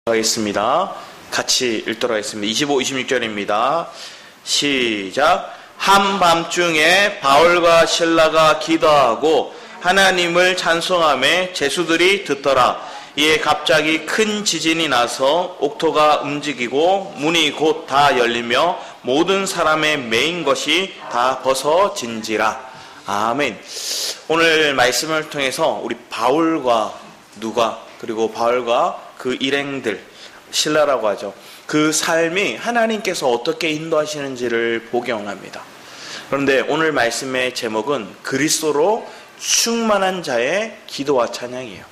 하겠습니다. 같이 읽도록 하겠습니다. 25, 26절입니다. 시작. 한밤중에 바울과 실라가 기도하고 하나님을 찬송하며 제수들이 듣더라. 이에 갑자기 큰 지진이 나서 옥토가 움직이고 문이 곧 다 열리며 모든 사람의 매인 것이 다 벗어진지라. 아멘. 오늘 말씀을 통해서 우리 바울과 그리고 바울과 그 일행들, 신라라고 하죠. 그 삶이 하나님께서 어떻게 인도하시는지를 복용합니다. 그런데 오늘 말씀의 제목은 그리스도로 충만한 자의 기도와 찬양이에요.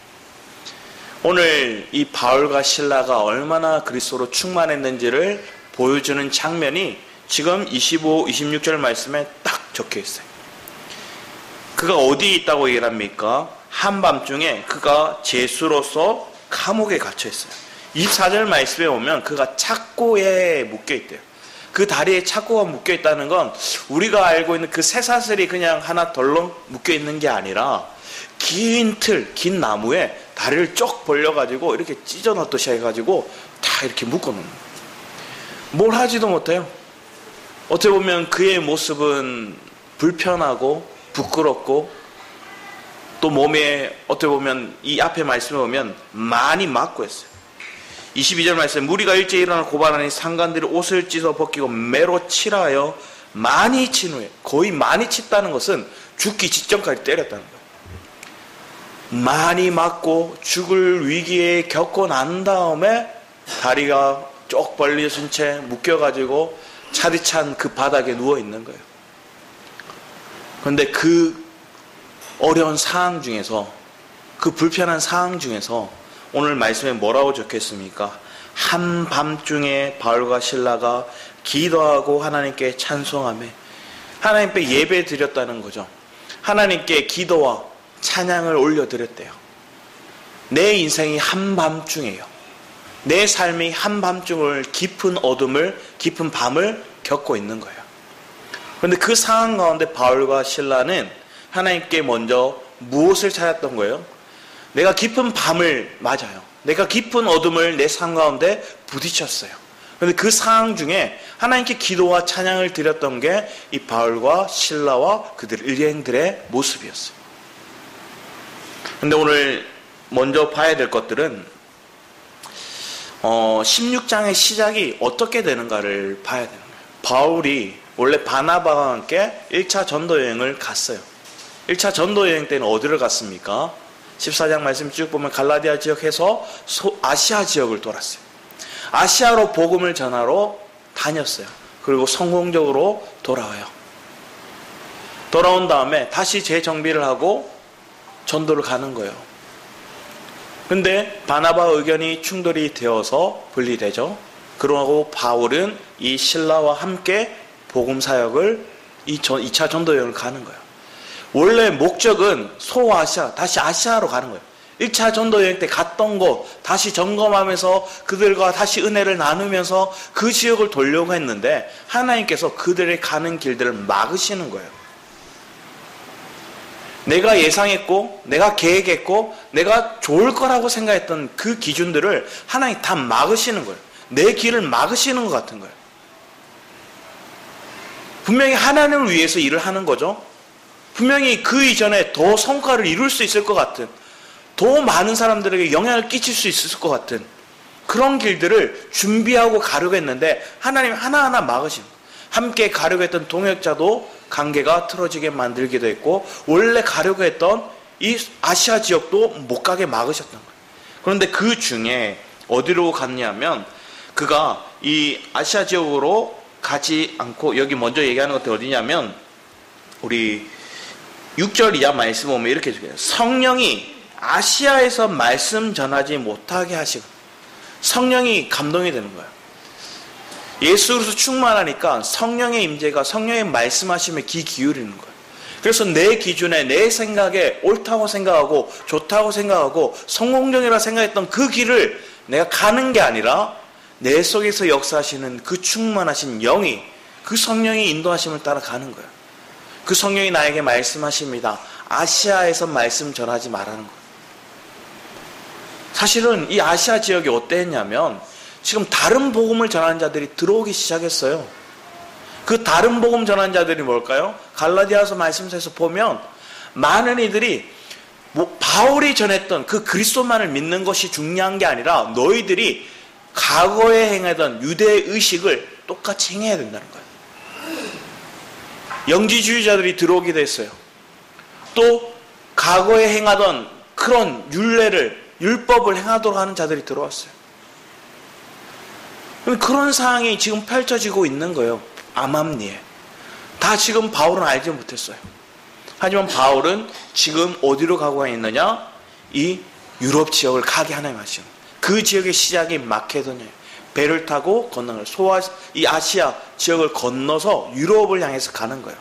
오늘 이 바울과 실라가 얼마나 그리스도로 충만했는지를 보여주는 장면이 지금 25, 26절 말씀에 딱 적혀 있어요. 그가 어디에 있다고 얘기를 합니까? 한밤중에 그가 제수로서 감옥에 갇혀 있어요. 24절 말씀에 보면 그가 착고에 묶여 있대요. 그 다리에 착고가 묶여 있다는 건 우리가 알고 있는 그 쇠사슬이 그냥 하나 덜렁 묶여 있는 게 아니라 긴 긴 나무에 다리를 쭉 벌려가지고 이렇게 찢어 넣듯이 해가지고 다 이렇게 묶어 놓는 거예요. 뭘 하지도 못해요. 어떻게 보면 그의 모습은 불편하고 부끄럽고 또 몸에 어떻게 보면 이 앞에 말씀에 보면 많이 맞고 했어요. 22절 말씀, 무리가 일제히 일어나 고발하니 상관들이 옷을 찢어 벗기고 매로 칠하여 많이 친 후에, 거의 많이 쳤다는 것은 죽기 직전까지 때렸다는 거예요. 많이 맞고 죽을 위기에 겪고 난 다음에 다리가 쪽 벌려진 채 묶여가지고 차디찬 그 바닥에 누워있는 거예요. 그런데 그 어려운 상황 중에서, 그 불편한 상황 중에서 오늘 말씀에 뭐라고 적혔습니까? 한밤중에 바울과 실라가 기도하고 하나님께 찬송하며 하나님께 예배 드렸다는 거죠. 하나님께 기도와 찬양을 올려드렸대요. 내 인생이 한밤중이에요. 내 삶이 한밤중을 깊은 어둠을, 깊은 밤을 겪고 있는 거예요. 그런데 그 상황 가운데 바울과 실라는 하나님께 먼저 무엇을 찾았던 거예요? 내가 깊은 밤을 맞아요. 내가 깊은 어둠을 내 삶 가운데 부딪혔어요. 그런데 그 상황 중에 하나님께 기도와 찬양을 드렸던 게 이 바울과 실라와 그들 일행들의 모습이었어요. 그런데 오늘 먼저 봐야 될 것들은 16장의 시작이 어떻게 되는가를 봐야 되는 거예요. 바울이 원래 바나바와 함께 1차 전도여행을 갔어요. 1차 전도여행 때는 어디를 갔습니까? 14장 말씀 쭉 보면 갈라디아 지역에서 아시아 지역을 돌았어요. 아시아로 복음을 전하러 다녔어요. 그리고 성공적으로 돌아와요. 돌아온 다음에 다시 재정비를 하고 전도를 가는 거예요. 근데 바나바 의견이 충돌이 되어서 분리되죠. 그러고 바울은 이 실라와 함께 복음 사역을 2차 전도여행을 가는 거예요. 원래 목적은 소아시아, 다시 아시아로 가는 거예요. 1차 전도여행 때 갔던 곳 다시 점검하면서 그들과 다시 은혜를 나누면서 그 지역을 돌려고 했는데 하나님께서 그들의 가는 길들을 막으시는 거예요. 내가 예상했고 내가 계획했고 내가 좋을 거라고 생각했던 그 기준들을 하나님 다 막으시는 거예요. 내 길을 막으시는 것 같은 거예요. 분명히 하나님을 위해서 일을 하는 거죠. 분명히 그 이전에 더 성과를 이룰 수 있을 것 같은, 더 많은 사람들에게 영향을 끼칠 수 있을 것 같은 그런 길들을 준비하고 가려고 했는데 하나님 하나하나 막으신 거예요. 함께 가려고 했던 동역자도 관계가 틀어지게 만들기도 했고 원래 가려고 했던 이 아시아 지역도 못 가게 막으셨던 거예요. 그런데 그 중에 어디로 갔냐면 그가 이 아시아 지역으로 가지 않고 여기 먼저 얘기하는 것도 어디냐면 우리 6절 이하 말씀 보면 이렇게 적혀요. 성령이 아시아에서 말씀 전하지 못하게 하시고 성령이 감동이 되는 거예요. 예수로서 충만하니까 성령의 임재가 성령의 말씀하심에 귀 기울이는 거예요. 그래서 내 기준에 내 생각에 옳다고 생각하고 좋다고 생각하고 성공적이라 생각했던 그 길을 내가 가는 게 아니라 내 속에서 역사하시는 그 충만하신 영이 그 성령의 인도하심을 따라 가는 거예요. 그 성령이 나에게 말씀하십니다. 아시아에서 말씀 전하지 말라는 거예요. 사실은 이 아시아 지역이 어땠냐면 지금 다른 복음을 전하는 자들이 들어오기 시작했어요. 그 다른 복음 전하는 자들이 뭘까요? 갈라디아서 말씀에서 보면 많은 이들이 바울이 전했던 그 그리스도만을 믿는 것이 중요한 게 아니라 너희들이 과거에 행하던 유대의식을 똑같이 행해야 된다는 거예요. 영지주의자들이 들어오기도 했어요. 또 과거에 행하던 그런 율법을 행하도록 하는 자들이 들어왔어요. 그런 상황이 지금 펼쳐지고 있는 거예요. 암암리에. 다 지금 바울은 알지 못했어요. 하지만 바울은 지금 어디로 가고 있느냐? 이 유럽 지역을 가게 하나님 하시는 그 지역의 시작이 마케도니아예요. 배를 타고 건너는 이 아시아 지역을 건너서 유럽을 향해서 가는 거예요.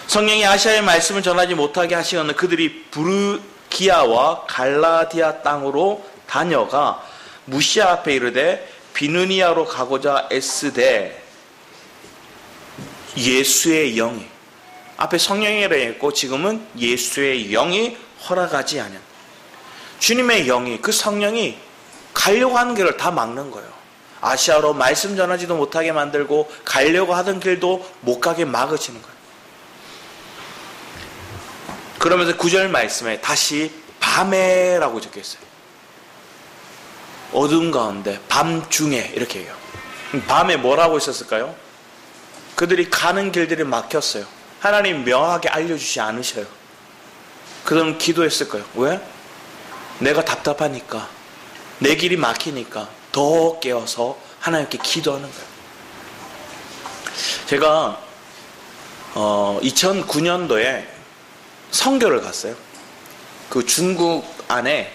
성령이 아시아의 말씀을 전하지 못하게 하시는 그들이 부르기아와 갈라디아 땅으로 다녀가 무시아 앞에 이르되 비느니아로 가고자 애쓰되 예수의 영이 앞에 성령이라 했고 지금은 예수의 영이 허락하지 않은 주님의 영이 그 성령이 가려고 하는 길을 다 막는 거예요. 아시아로 말씀 전하지도 못하게 만들고 가려고 하던 길도 못 가게 막으시는 거예요. 그러면서 9절 말씀에 다시 밤에라고 적혀있어요. 어둠 가운데 밤중에 이렇게 해요. 밤에 뭐라고 있었을까요? 그들이 가는 길들이 막혔어요. 하나님 명확하게 알려주지 않으셔요. 그들은 기도했을 거예요. 왜? 내가 답답하니까 내 길이 막히니까 더 깨어서 하나님께 기도하는 거예요. 제가 2009년도에 선교를 갔어요. 그 중국 안에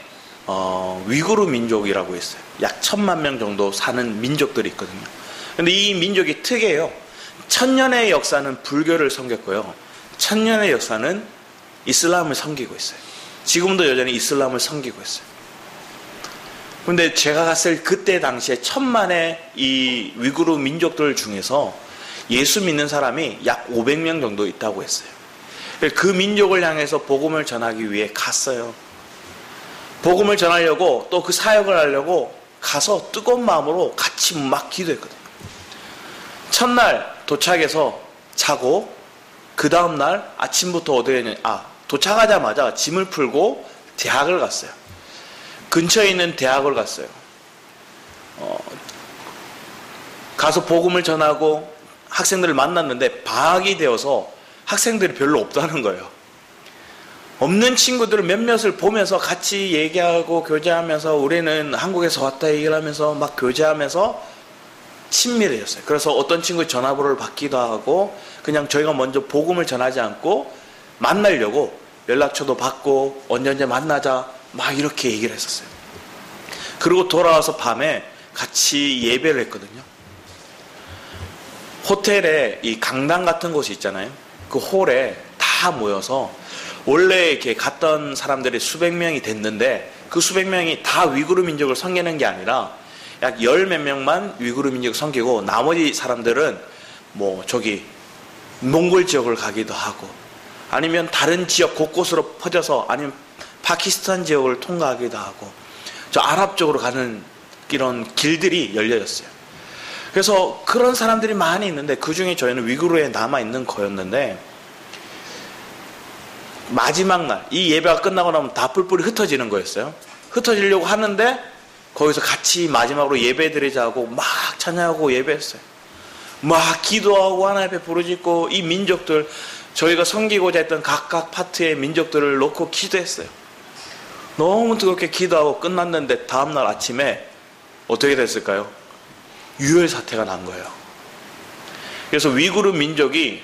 위구르 민족이라고 있어요. 약 1000만 명 정도 사는 민족들이 있거든요. 근데 이 민족이 특이해요. 1000년의 역사는 불교를 섬겼고요. 1000년의 역사는 이슬람을 섬기고 있어요. 지금도 여전히 이슬람을 섬기고 있어요. 근데 제가 갔을 그때 당시에 1000만의 이 위구르 민족들 중에서 예수 믿는 사람이 약 500명 정도 있다고 했어요. 그 민족을 향해서 복음을 전하기 위해 갔어요. 복음을 전하려고 또 그 사역을 하려고 가서 뜨거운 마음으로 같이 막 기도했거든요. 첫날 도착해서 자고 그 다음날 아침부터 어디에 도착하자마자 짐을 풀고 대학을 갔어요. 근처에 있는 대학을 갔어요. 가서 복음을 전하고 학생들을 만났는데 방학이 되어서 학생들이 별로 없다는 거예요. 없는 친구들 몇몇을 보면서 같이 얘기하고 교제하면서 우리는 한국에서 왔다 얘기를 하면서 막 교제하면서 친밀해졌어요. 그래서 어떤 친구 전화번호를 받기도 하고 그냥 저희가 먼저 복음을 전하지 않고 만나려고 연락처도 받고 언제 만나자 막 이렇게 얘기를 했었어요. 그리고 돌아와서 밤에 같이 예배를 했거든요. 호텔에 이 강당 같은 곳이 있잖아요. 그 홀에 다 모여서 원래 이렇게 갔던 사람들이 수백 명이 됐는데 그 수백 명이 다 위구르 민족을 섬기는 게 아니라 약 열 몇 명만 위구르 민족을 섬기고 나머지 사람들은 몽골 지역을 가기도 하고 아니면 다른 지역 곳곳으로 퍼져서 아니면 파키스탄 지역을 통과하기도 하고 저 아랍 쪽으로 가는 이런 길들이 열려졌어요. 그래서 그런 사람들이 많이 있는데 그 중에 저희는 위구르에 남아있는 거였는데 마지막 날 이 예배가 끝나고 나면 다 뿔뿔이 흩어지는 거였어요. 흩어지려고 하는데 거기서 같이 마지막으로 예배 드리자고 막 찬양하고 예배했어요. 막 기도하고 하나님 앞에 부르짖고 이 민족들 저희가 섬기고자 했던 각각 파트의 민족들을 놓고 기도했어요. 너무 뜨겁게 기도하고 끝났는데 다음날 아침에 어떻게 됐을까요? 유혈 사태가 난 거예요. 그래서 위구르 민족이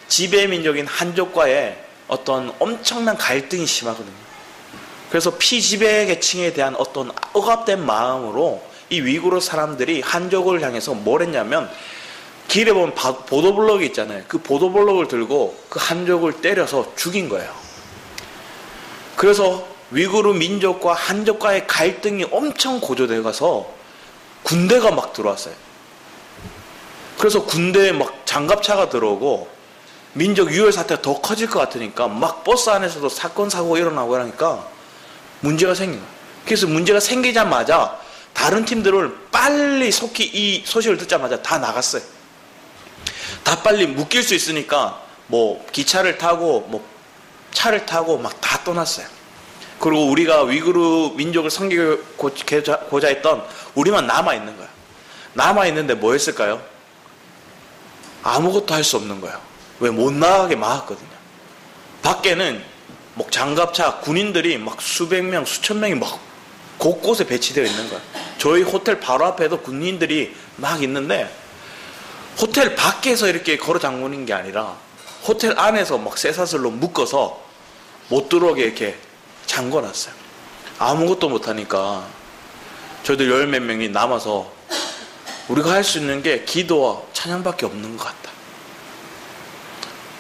지배 민족인 한족과의 어떤 엄청난 갈등이 심하거든요. 그래서 피지배 계층에 대한 어떤 억압된 마음으로 이 위구르 사람들이 한족을 향해서 뭘 했냐면 길에 보면 보도블록이 있잖아요. 그 보도블록을 들고 그 한족을 때려서 죽인 거예요. 그래서 위구르 민족과 한족과의 갈등이 엄청 고조돼 가서 군대가 막 들어왔어요. 그래서 군대에 막 장갑차가 들어오고 민족 유혈 사태가 더 커질 것 같으니까 막 버스 안에서도 사건 사고가 일어나고 이러니까 문제가 생긴 거예요. 그래서 문제가 생기자마자 다른 팀들은 빨리 속히 이 소식을 듣자마자 다 나갔어요. 다 빨리 묶일 수 있으니까 뭐 기차를 타고 뭐 차를 타고 막 다 떠났어요. 그리고 우리가 위구르 민족을 섬기고자 했던 우리만 남아있는 거예요. 남아있는데 뭐 했을까요? 아무것도 할 수 없는 거예요. 왜? 못 나가게 막았거든요. 밖에는 뭐 장갑차 군인들이 막 수백 명, 수천 명이 막 곳곳에 배치되어 있는 거예요. 저희 호텔 바로 앞에도 군인들이 막 있는데 호텔 밖에서 이렇게 걸어 잠그는 게 아니라 호텔 안에서 막 쇠사슬로 묶어서 못 들어오게 이렇게 잠궈놨어요. 아무것도 못하니까 저희들 열 몇 명이 남아서 우리가 할 수 있는 게 기도와 찬양밖에 없는 것 같다.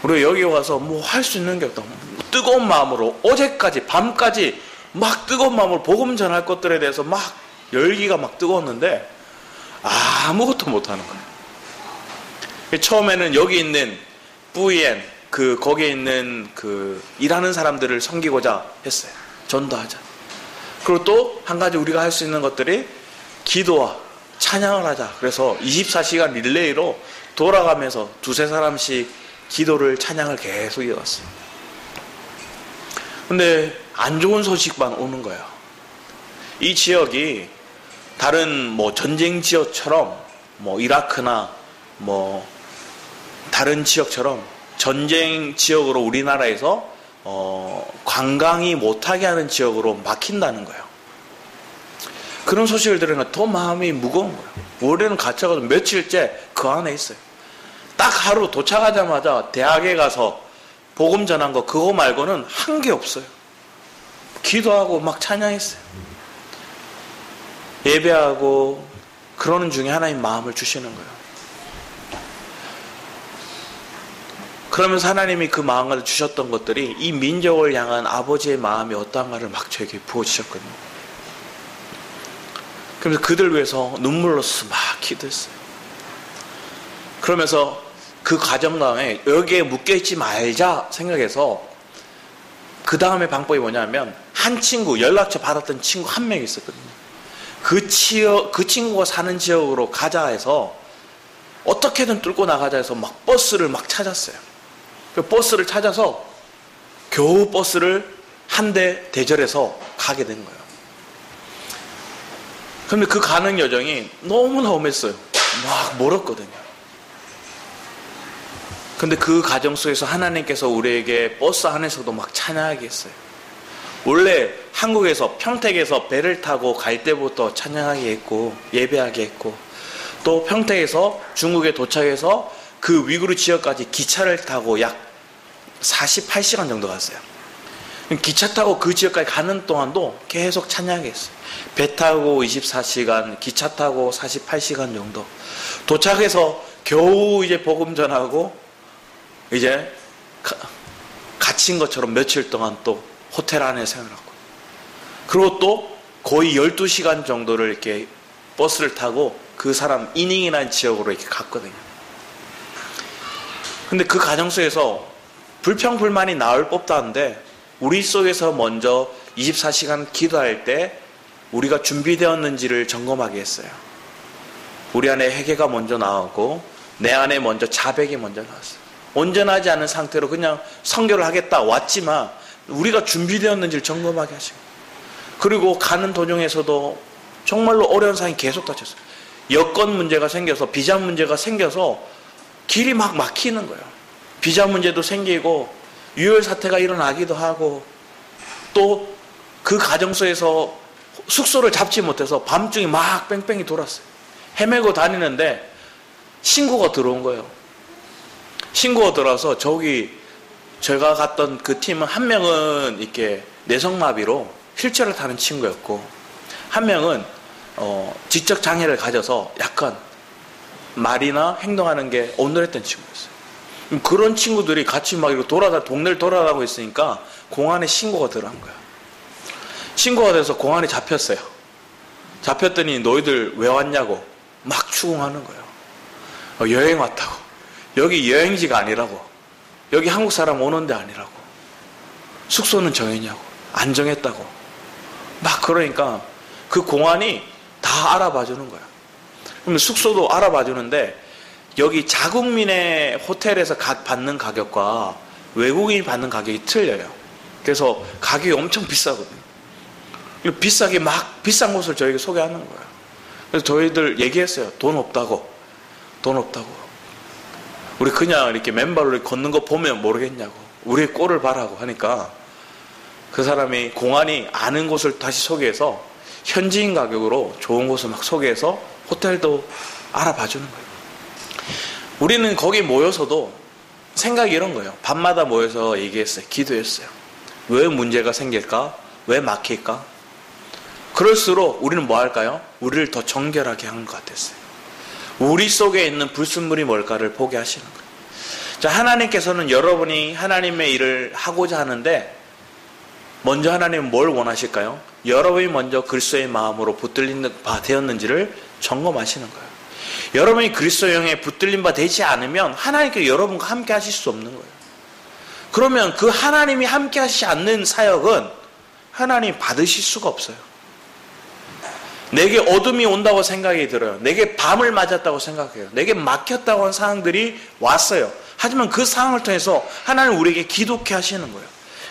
우리가 여기 와서 뭐 할 수 있는 게 없다. 뜨거운 마음으로 어제까지 밤까지 막 뜨거운 마음으로 복음 전할 것들에 대해서 막 열기가 막 뜨거웠는데 아무것도 못하는 거예요. 처음에는 여기 있는 뿌이엔 거기에 있는 일하는 사람들을 섬기고자 했어요. 전도하자. 그리고 또 한 가지 우리가 할 수 있는 것들이 기도와 찬양을 하자. 그래서 24시간 릴레이로 돌아가면서 두세 사람씩 기도를 찬양을 계속 이어왔어요. 근데 안 좋은 소식만 오는 거예요. 이 지역이 다른 뭐 전쟁 지역처럼 뭐 이라크나 뭐 다른 지역처럼 전쟁 지역으로 우리나라에서 관광이 못하게 하는 지역으로 막힌다는 거예요. 그런 소식을 들으니까 더 마음이 무거운 거예요. 올해는 갇혀가서 며칠째 그 안에 있어요. 딱 하루 도착하자마자 대학에 가서 복음 전한 거 그거 말고는 한 게 없어요. 기도하고 막 찬양했어요. 예배하고 그러는 중에 하나님 마음을 주시는 거예요. 그러면서 하나님이 그 마음 가지고 주셨던 것들이 이 민족을 향한 아버지의 마음이 어떠한가를 막 저에게 부어주셨거든요. 그래서 그들 위해서 눈물로서 막 기도했어요. 그러면서 그 과정 다음에 여기에 묶여있지 말자 생각해서 그 다음에 방법이 뭐냐면 한 친구, 연락처 받았던 친구 한 명이 있었거든요. 그 친구가 사는 지역으로 가자 해서 어떻게든 뚫고 나가자 해서 막 버스를 막 찾았어요. 그 버스를 찾아서 겨우 버스를 한 대 대절해서 가게 된 거예요. 그런데 그 가는 여정이 너무나 험했어요. 막 멀었거든요. 근데 그 과정 속에서 하나님께서 우리에게 버스 안에서도 막 찬양하게 했어요. 원래 한국에서 평택에서 배를 타고 갈 때부터 찬양하게 했고 예배하게 했고 또 평택에서 중국에 도착해서 그 위구르 지역까지 기차를 타고 약 48시간 정도 갔어요. 기차 타고 그 지역까지 가는 동안도 계속 찬양하게 했어요. 배 타고 24시간, 기차 타고 48시간 정도. 도착해서 겨우 이제 복음 전하고 이제 갇힌 것처럼 며칠 동안 또 호텔 안에 생활하고 그리고 또 거의 12시간 정도를 이렇게 버스를 타고 그 사람 이닝이라는 지역으로 이렇게 갔거든요. 근데 그 과정 속에서 불평불만이 나올 법도 한데 우리 속에서 먼저 24시간 기도할 때 우리가 준비되었는지를 점검하게 했어요. 우리 안에 회개가 먼저 나오고 내 안에 먼저 자백이 먼저 나왔어요. 온전하지 않은 상태로 그냥 선교를 하겠다 왔지만 우리가 준비되었는지를 점검하게 하시고 그리고 가는 도중에서도 정말로 어려운 상황이 계속 닥쳤어요. 여권 문제가 생겨서 비자 문제가 생겨서 길이 막 막히는 거예요. 비자 문제도 생기고 유혈 사태가 일어나기도 하고 또 그 과정 속에서 숙소를 잡지 못해서 밤중에 막 뺑뺑이 돌았어요. 헤매고 다니는데 신고가 들어온 거예요. 신고가 들어와서 제가 갔던 그 팀은 한 명은 이렇게 내성마비로 휠체어를 타는 친구였고 한 명은 지적 장애를 가져서 약간 말이나 행동하는 게 온돌했던 친구였어요. 그런 친구들이 같이 막 동네를 돌아다니고 있으니까 공안에 신고가 들어간 거야. 신고가 돼서 공안에 잡혔어요. 잡혔더니 너희들 왜 왔냐고 막 추궁하는 거예요. 여행 왔다고. 여기 여행지가 아니라고. 여기 한국 사람 오는 데 아니라고. 숙소는 정했냐고. 안 정했다고. 막 그러니까 그 공안이 다 알아봐 주는 거야. 그러면 숙소도 알아봐 주는데 여기 자국민의 호텔에서 받는 가격과 외국인이 받는 가격이 틀려요. 그래서 가격이 엄청 비싸거든요. 비싸게 막 비싼 곳을 저에게 소개하는 거예요. 그래서 저희들 얘기했어요. 돈 없다고. 우리 그냥 이렇게 맨발로 걷는 거 보면 모르겠냐고. 우리의 꼴을 봐라고 하니까 그 사람이 공안이 아는 곳을 다시 소개해서 현지인 가격으로 좋은 곳을 막 소개해서 호텔도 알아봐 주는 거예요. 우리는 거기 모여서도 생각이 이런 거예요. 밤마다 모여서 얘기했어요. 기도했어요. 왜 문제가 생길까? 왜 막힐까? 그럴수록 우리는 뭐 할까요? 우리를 더 정결하게 하는 것 같았어요. 우리 속에 있는 불순물이 뭘까를 보게 하시는 거예요. 자, 하나님께서는 여러분이 하나님의 일을 하고자 하는데 먼저 하나님은 뭘 원하실까요? 여러분이 먼저 그리스도의 마음으로 붙들린 바 되었는지를 점검하시는 거예요. 여러분이 그리스도의 영에 붙들린 바 되지 않으면 하나님께 여러분과 함께 하실 수 없는 거예요. 그러면 그 하나님이 함께 하시지 않는 사역은 하나님 받으실 수가 없어요. 내게 어둠이 온다고 생각이 들어요. 내게 밤을 맞았다고 생각해요. 내게 막혔다고 하는 상황들이 왔어요. 하지만 그 상황을 통해서 하나님 우리에게 기도케 하시는 거예요.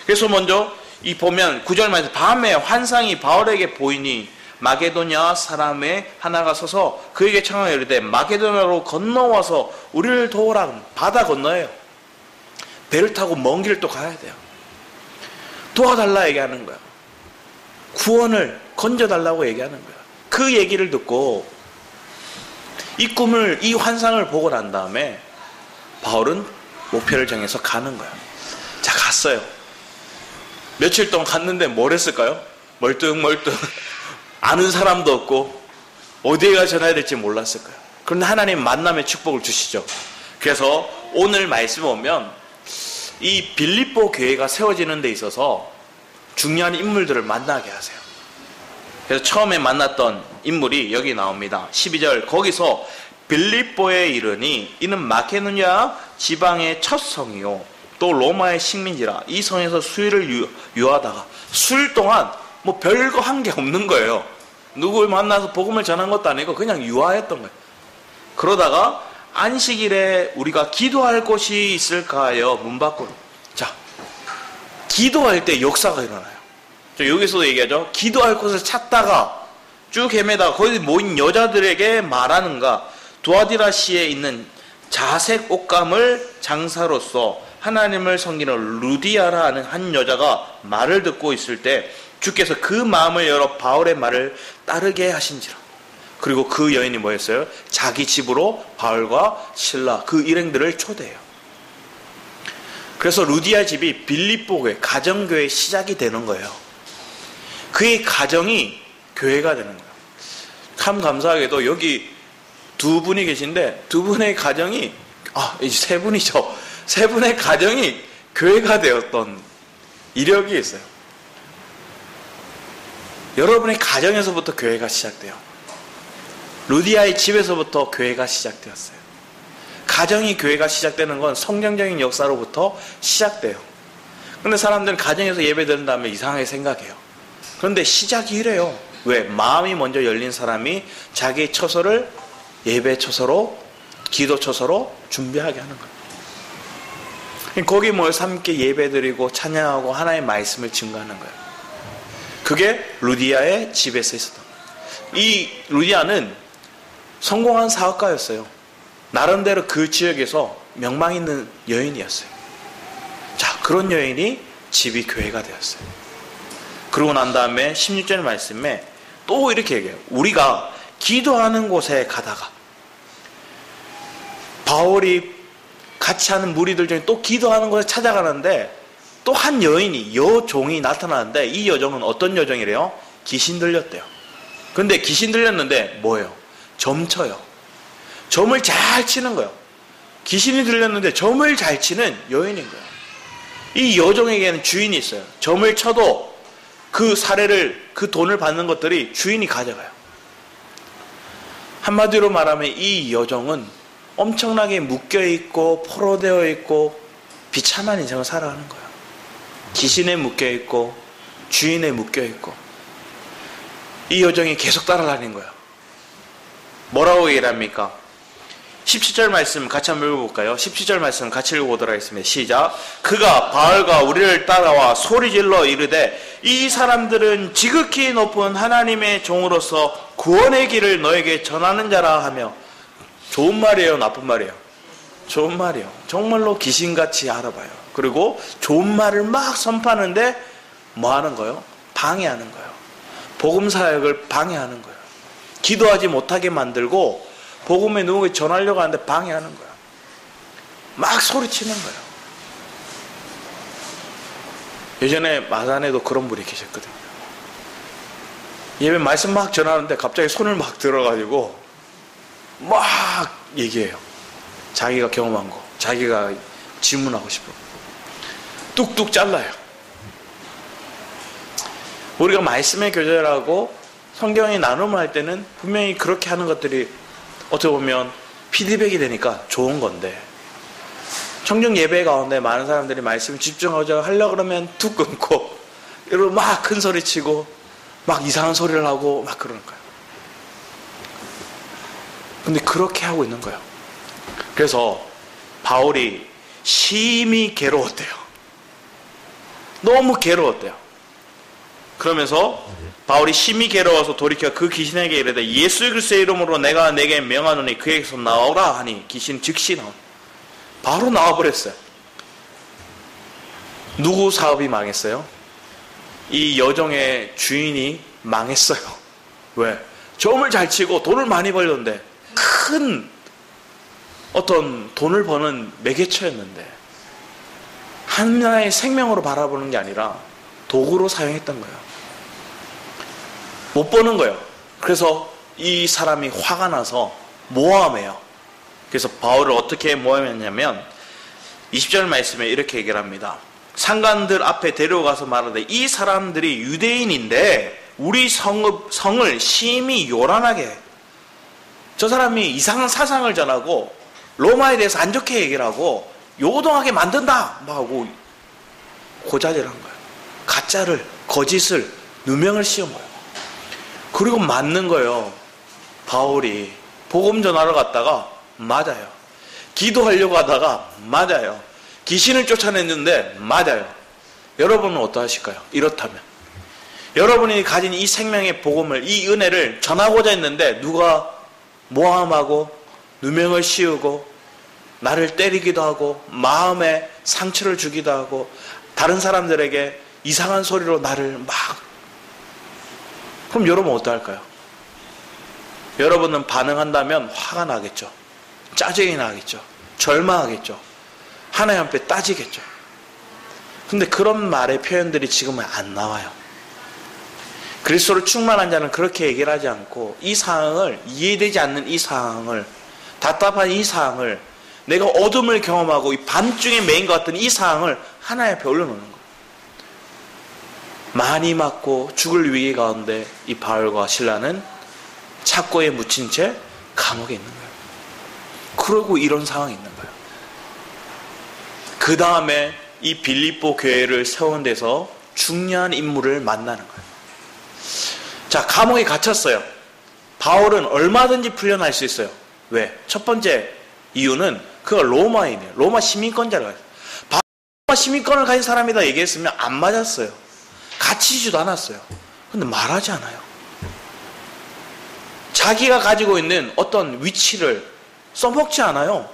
그래서 먼저 이 보면 9절 말에서 밤에 환상이 바울에게 보이니 마게도냐 사람의 하나가 서서 그에게 청하여 이르되 마게도냐로 건너와서 우리를 도우라. 바다 건너예요. 배를 타고 먼 길을 또 가야 돼요. 도와달라 얘기하는 거야. 구원을 건져달라고 얘기하는 거야. 그 얘기를 듣고 이 환상을 보고 난 다음에 바울은 목표를 정해서 가는 거야. 자, 갔어요. 며칠 동안 갔는데 뭘 했을까요? 멀뚱멀뚱 아는 사람도 없고 어디에 가 전화해야 될지 몰랐을 거예요. 그런데 하나님 만남의 축복을 주시죠. 그래서 오늘 말씀 보면 이 빌립보 교회가 세워지는 데 있어서 중요한 인물들을 만나게 하세요. 그래서 처음에 만났던 인물이 여기 나옵니다. 12절 거기서 빌립보에 이르니 이는 마케도냐 지방의 첫 성이요 또 로마의 식민지라. 이 성에서 수일을 유하다가 수일 동안 뭐 별거 한 게 없는 거예요. 누굴 만나서 복음을 전한 것도 아니고 그냥 유하했던 거예요. 그러다가 안식일에 우리가 기도할 곳이 있을까 하여 문 밖으로. 자, 기도할 때 역사가 일어나요. 여기서도 얘기하죠. 기도할 곳을 찾다가 쭉 헤매다가 거기 모인 여자들에게 말하는가. 두아디라시에 있는 자색 옷감을 장사로서 하나님을 섬기는 루디아라 하는 한 여자가 말을 듣고 있을 때 주께서 그 마음을 열어 바울의 말을 따르게 하신지라. 그리고 그 여인이 뭐였어요? 자기 집으로 바울과 실라 그 일행들을 초대해요. 그래서 루디아 집이 빌립보교회 가정교회 시작이 되는 거예요. 그의 가정이 교회가 되는 거예요. 참 감사하게도 여기 두 분이 계신데 두 분의 가정이 이제 세 분이죠. 세 분의 가정이 교회가 되었던 이력이 있어요. 여러분의 가정에서부터 교회가 시작돼요. 루디아의 집에서부터 교회가 시작되었어요. 가정이 교회가 시작되는 건 성경적인 역사로부터 시작돼요. 그런데 사람들은 가정에서 예배 드린 다음에 이상하게 생각해요. 그런데 시작이 이래요. 왜? 마음이 먼저 열린 사람이 자기의 처소를 예배 처소로 기도 처소로 준비하게 하는 거예요. 거기 모여서 함께 예배드리고 찬양하고 하나의 말씀을 증거하는 거예요. 그게 루디아의 집에서 있었던 거예요. 이 루디아는 성공한 사업가였어요. 나름대로 그 지역에서 명망 있는 여인이었어요. 자, 그런 여인이 집이 교회가 되었어요. 그러고 난 다음에 16절 말씀에 또 이렇게 얘기해요. 우리가 기도하는 곳에 가다가 바울이 같이 하는 무리들 중에 또 기도하는 곳에 찾아가는데 또 한 여인이 여종이 나타나는데 이 여종은 어떤 여종이래요? 귀신 들렸대요. 근데 귀신 들렸는데 뭐예요? 점쳐요. 점을 잘 치는 거예요. 귀신이 들렸는데 점을 잘 치는 여인인 거예요. 이 여종에게는 주인이 있어요. 점을 쳐도 그 사례를 그 돈을 받는 것들이 주인이 가져가요. 한마디로 말하면 이 여종은 엄청나게 묶여있고 포로되어 있고 비참한 인생을 살아가는 거예요. 귀신에 묶여있고 주인에 묶여있고 이 여정이 계속 따라다닌 거예요. 뭐라고 얘기를 합니까? 17절 말씀 같이 한번 읽어볼까요? 17절 말씀 같이 읽어보도록 하겠습니다. 시작. 그가 바알과 우리를 따라와 소리질러 이르되 이 사람들은 지극히 높은 하나님의 종으로서 구원의 길을 너에게 전하는 자라 하며. 좋은 말이에요, 나쁜 말이에요? 좋은 말이에요. 정말로 귀신같이 알아봐요. 그리고 좋은 말을 막 선포하는데 뭐 하는 거예요? 방해하는 거예요. 복음 사역을 방해하는 거예요. 기도하지 못하게 만들고 복음에 누구에게 전하려고 하는데 방해하는 거예요. 막 소리치는 거예요. 예전에 마산에도 그런 분이 계셨거든요. 예배 말씀 막 전하는데 갑자기 손을 막 들어가지고 막 얘기해요. 자기가 경험한 거, 자기가 질문하고 싶은 거. 뚝뚝 잘라요. 우리가 말씀의 교제라고 성경이 나눔을 할 때는 분명히 그렇게 하는 것들이 어떻게 보면 피드백이 되니까 좋은 건데, 청중 예배 가운데 많은 사람들이 말씀에 집중하자 하려고 그러면 툭 끊고 이러고 막 큰 소리 치고 막 이상한 소리를 하고 막 그러는 거예요. 근데 그렇게 하고 있는 거예요. 그래서 바울이 심히 괴로웠대요. 너무 괴로웠대요. 그러면서 바울이 심히 괴로워서 돌이켜 그 귀신에게 이르되 예수 그리스도의 이름으로 내가 내게 명하노니 그에게서 나오라 하니 귀신 즉시 나온. 바로 나와버렸어요. 누구 사업이 망했어요? 이 여정의 주인이 망했어요. 왜? 점을 잘 치고 돈을 많이 벌렸는데, 큰 어떤 돈을 버는 매개처였는데 하나의 생명으로 바라보는 게 아니라 도구로 사용했던 거예요. 못 버는 거예요. 그래서 이 사람이 화가 나서 모함해요. 그래서 바울을 어떻게 모함했냐면 20절 말씀에 이렇게 얘기를 합니다. 상관들 앞에 데려가서 말하되 이 사람들이 유대인인데 우리 성을 심히 요란하게 해. 저 사람이 이상한 사상을 전하고 로마에 대해서 안 좋게 얘기를 하고 요동하게 만든다 막 하고 고자질한 거예요. 가짜를, 거짓을, 누명을 씌운 거예요. 그리고 맞는 거예요. 바울이 복음 전하러 갔다가 맞아요. 기도하려고 하다가 맞아요. 귀신을 쫓아냈는데 맞아요. 여러분은 어떠하실까요? 이렇다면 여러분이 가진 이 생명의 복음을, 이 은혜를 전하고자 했는데 누가 모함하고 누명을 씌우고 나를 때리기도 하고 마음에 상처를 주기도 하고 다른 사람들에게 이상한 소리로 나를 막, 그럼 여러분 어떡할까요? 여러분은 반응한다면 화가 나겠죠. 짜증이 나겠죠. 절망하겠죠. 하나님 앞에 따지겠죠. 근데 그런 말의 표현들이 지금은 안 나와요. 그리스도로 충만한 자는 그렇게 얘기를 하지 않고 이 상황을, 이해되지 않는 이 상황을, 답답한 이 상황을, 내가 어둠을 경험하고 이 밤중에 메인 것 같은 이 상황을 하나님 앞에 올려놓는 거예요. 많이 맞고 죽을 위기 가운데 이 바울과 실라는 착고에 묻힌 채 감옥에 있는 거예요. 그러고 이런 상황이 있는 거예요. 그 다음에 이 빌립보 교회를 세운 데서 중요한 인물을 만나는 거예요. 자, 감옥에 갇혔어요. 바울은 얼마든지 풀려날 수 있어요. 왜? 첫 번째 이유는 그가 로마인이에요. 로마 시민권자를 가졌어요. 로마 시민권을 가진 사람이다 얘기했으면 안 맞았어요. 갇히지도 않았어요. 근데 말하지 않아요. 자기가 가지고 있는 어떤 위치를 써먹지 않아요.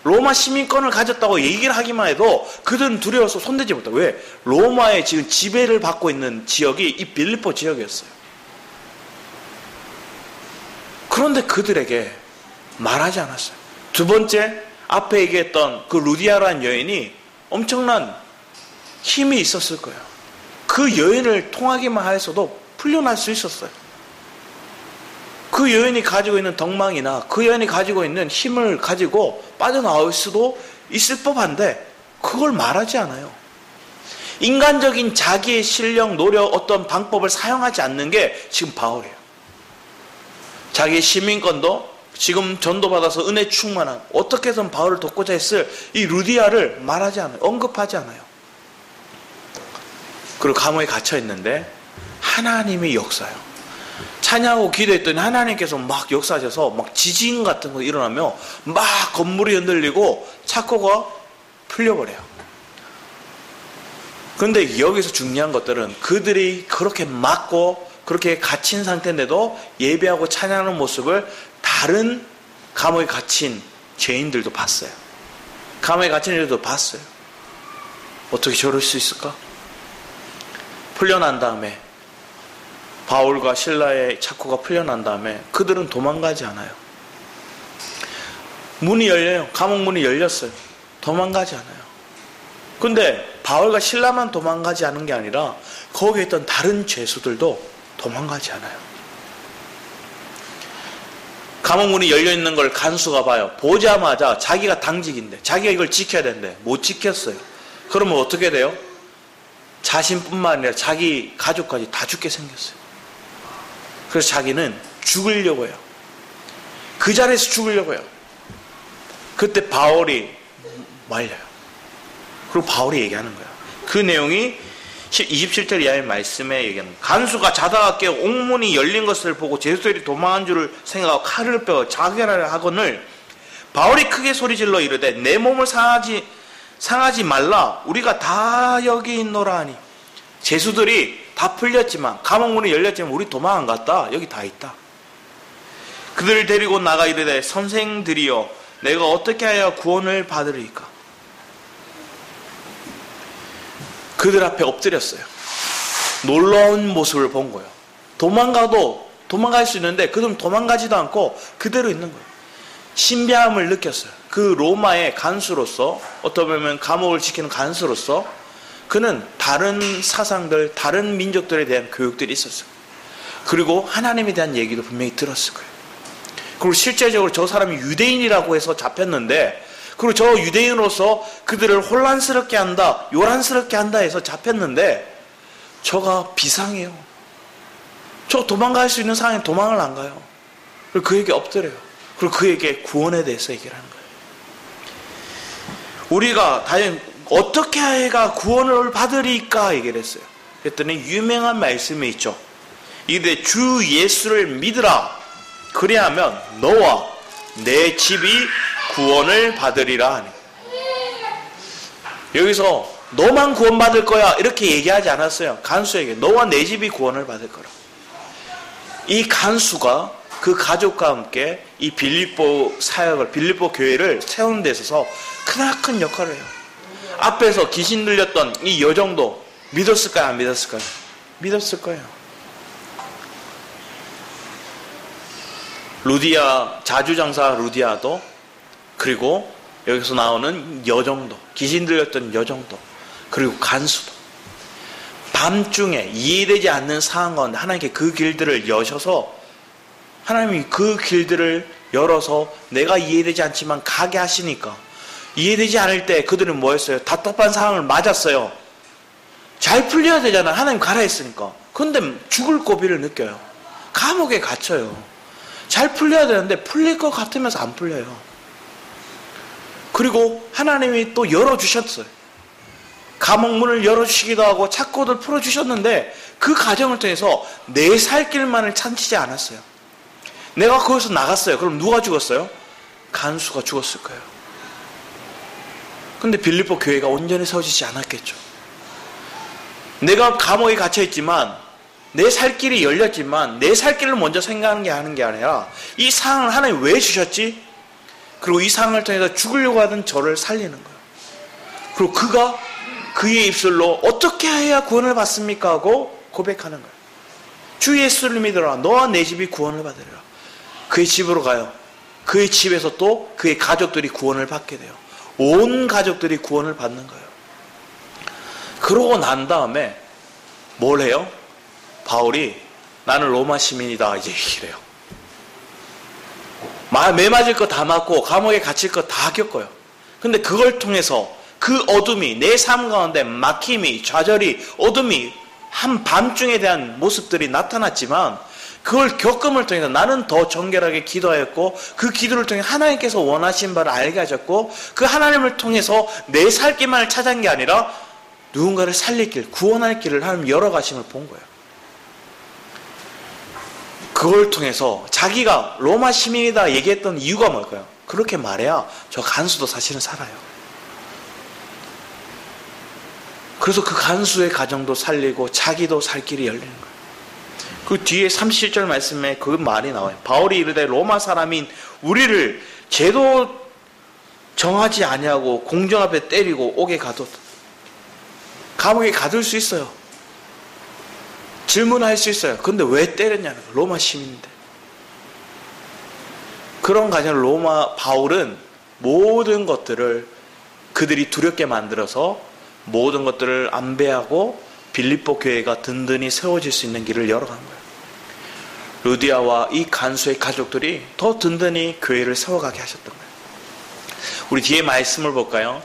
로마 시민권을 가졌다고 얘기를 하기만 해도 그들은 두려워서 손대지 못해요. 왜? 로마의 지금 지배를 받고 있는 지역이 이 빌립보 지역이었어요. 그런데 그들에게 말하지 않았어요. 두 번째, 앞에 얘기했던 그 루디아라는 여인이 엄청난 힘이 있었을 거예요. 그 여인을 통하기만 해서도 풀려날 수 있었어요. 그 여인이 가지고 있는 덕망이나 그 여인이 가지고 있는 힘을 가지고 빠져나올 수도 있을 법한데 그걸 말하지 않아요. 인간적인 자기의 실력, 노력, 어떤 방법을 사용하지 않는 게 지금 바울이에요. 자기의 시민권도 지금 전도받아서 은혜 충만한, 어떻게 해서든 바울을 돕고자 했을 이 루디아를 말하지 않아요. 언급하지 않아요. 그리고 감옥에 갇혀 있는데 하나님의 역사요. 찬양하고 기도했더니 하나님께서 막 역사하셔서 막 지진 같은 거 일어나며 막 건물이 흔들리고 착고가 풀려버려요. 그런데 여기서 중요한 것들은 그들이 그렇게 맞고 그렇게 갇힌 상태인데도 예배하고 찬양하는 모습을 다른 감옥에 갇힌 죄인들도 봤어요. 감옥에 갇힌 이들도 봤어요. 어떻게 저럴 수 있을까? 풀려난 다음에 바울과 실라의 착고가 풀려난 다음에 그들은 도망가지 않아요. 문이 열려요. 감옥 문이 열렸어요. 도망가지 않아요. 근데 바울과 실라만 도망가지 않은 게 아니라 거기에 있던 다른 죄수들도 도망가지 않아요. 감옥 문이 열려있는 걸 간수가 봐요. 보자마자 자기가 당직인데 자기가 이걸 지켜야 되는데 못 지켰어요. 그러면 어떻게 돼요? 자신뿐만 아니라 자기 가족까지 다 죽게 생겼어요. 그래서 자기는 죽으려고 해요. 그 자리에서 죽으려고 해요. 그때 바울이 말려요. 그리고 바울이 얘기하는 거예요. 그 내용이 27절 이하의 말씀에 얘기하는 거예요. 간수가 자다가 깨어 옥문이 열린 것을 보고 죄수들이 도망한 줄을 생각하고 칼을 빼어 자결하려 하거늘 바울이 크게 소리질러 이르되 내 몸을 상하지 말라. 우리가 다 여기 있노라 하니. 죄수들이 다 풀렸지만 감옥문이 열렸지만 우리 도망 안 갔다. 여기 다 있다. 그들을 데리고 나가 이르되 선생들이여 내가 어떻게 하여 구원을 받으리까? 그들 앞에 엎드렸어요. 놀라운 모습을 본 거예요. 도망갈 수 있는데 그들은 도망가지도 않고 그대로 있는 거예요. 신비함을 느꼈어요. 그 로마의 간수로서, 어떻게 보면 감옥을 지키는 간수로서 그는 다른 사상들, 다른 민족들에 대한 교육들이 있었어요. 그리고 하나님에 대한 얘기도 분명히 들었을 거예요. 그리고 실제적으로 저 사람이 유대인이라고 해서 잡혔는데, 그리고 저 유대인으로서 그들을 혼란스럽게 한다, 요란스럽게 한다 해서 잡혔는데 저가 비상해요. 저 도망갈 수 있는 상황에 도망을 안 가요. 그리고 그에게 엎드려요. 그리고 그에게 구원에 대해서 얘기를 하는 거예요. 우리가 과연 어떻게 해야 구원을 받으리까 얘기를 했어요. 그랬더니 유명한 말씀이 있죠. 이르되 주 예수를 믿으라. 그리하면 너와 내 집이 구원을 받으리라 하니. 여기서 너만 구원받을 거야 이렇게 얘기하지 않았어요. 간수에게 너와 내 집이 구원을 받을 거라. 이 간수가 그 가족과 함께 이 빌립보 사역을, 빌립보 교회를 세우는 데 있어서 크나큰 역할을 해요. 앞에서 귀신 들렸던 이 여정도 믿었을까요? 안 믿었을까요? 믿었을 거예요. 루디아, 자주장사 루디아도, 그리고 여기서 나오는 여정도, 귀신 들렸던 여정도, 그리고 간수도 밤중에 이해되지 않는 상황 가운데 하나님께 그 길들을 여셔서, 하나님이 그 길들을 열어서 내가 이해되지 않지만 가게 하시니까, 이해되지 않을 때 그들은 뭐 했어요? 답답한 상황을 맞았어요. 잘 풀려야 되잖아. 하나님 가라 했으니까. 근데 죽을 고비를 느껴요. 감옥에 갇혀요. 잘 풀려야 되는데 풀릴 것 같으면서 안 풀려요. 그리고 하나님이 또 열어주셨어요. 감옥 문을 열어주시기도 하고 착고들 풀어주셨는데 그 과정을 통해서 내 살 길만을 찾지 않았어요. 내가 거기서 나갔어요. 그럼 누가 죽었어요? 간수가 죽었을 거예요. 근데 빌립보 교회가 온전히 세워지지 않았겠죠. 내가 감옥에 갇혀있지만 내 살 길이 열렸지만 내 살 길을 먼저 생각하는 게 아니라 이 상황을 하나님 왜 주셨지? 그리고 이 상황을 통해서 죽으려고 하던 저를 살리는 거예요. 그리고 그가 그의 입술로 어떻게 해야 구원을 받습니까? 하고 고백하는 거예요. 주 예수를 믿으라. 너와 내 집이 구원을 받으리라. 그의 집으로 가요. 그의 집에서 또 그의 가족들이 구원을 받게 돼요. 온 가족들이 구원을 받는 거예요. 그러고 난 다음에 뭘 해요? 바울이 나는 로마 시민이다 이제 이래요. 매 맞을 거 다 맞고 감옥에 갇힐 거 다 겪어요. 근데 그걸 통해서 그 어둠이 내 삶 가운데 막힘이, 좌절이, 어둠이 한밤중에 대한 모습들이 나타났지만 그걸 겪음을 통해서 나는 더 정결하게 기도하였고 그 기도를 통해 하나님께서 원하신 바를 알게 하셨고 그 하나님을 통해서 내 살 길만을 찾은 게 아니라 누군가를 살릴 길, 구원할 길을 하나님 열어가심을 본 거예요. 그걸 통해서 자기가 로마 시민이다 얘기했던 이유가 뭘까요? 그렇게 말해야 저 간수도 사실은 살아요. 그래서 그 간수의 가정도 살리고 자기도 살 길이 열리는 거예요. 그 뒤에 37절 말씀에 그 말이 나와요. 바울이 이르되 로마 사람인 우리를 죄도 정하지 아니하고 공중 앞에 때리고 옥에 가둬 감옥에 가둘 수 있어요. 질문할 수 있어요. 근데 왜 때렸냐는 거예요. 로마 시민인데. 그런 가정을 바울은 모든 것들을 그들이 두렵게 만들어서 모든 것들을 안배하고 빌립보 교회가 든든히 세워질 수 있는 길을 열어간 거예요. 루디아와 이 간수의 가족들이 더 든든히 교회를 세워가게 하셨던 거예요. 우리 뒤에 말씀을 볼까요?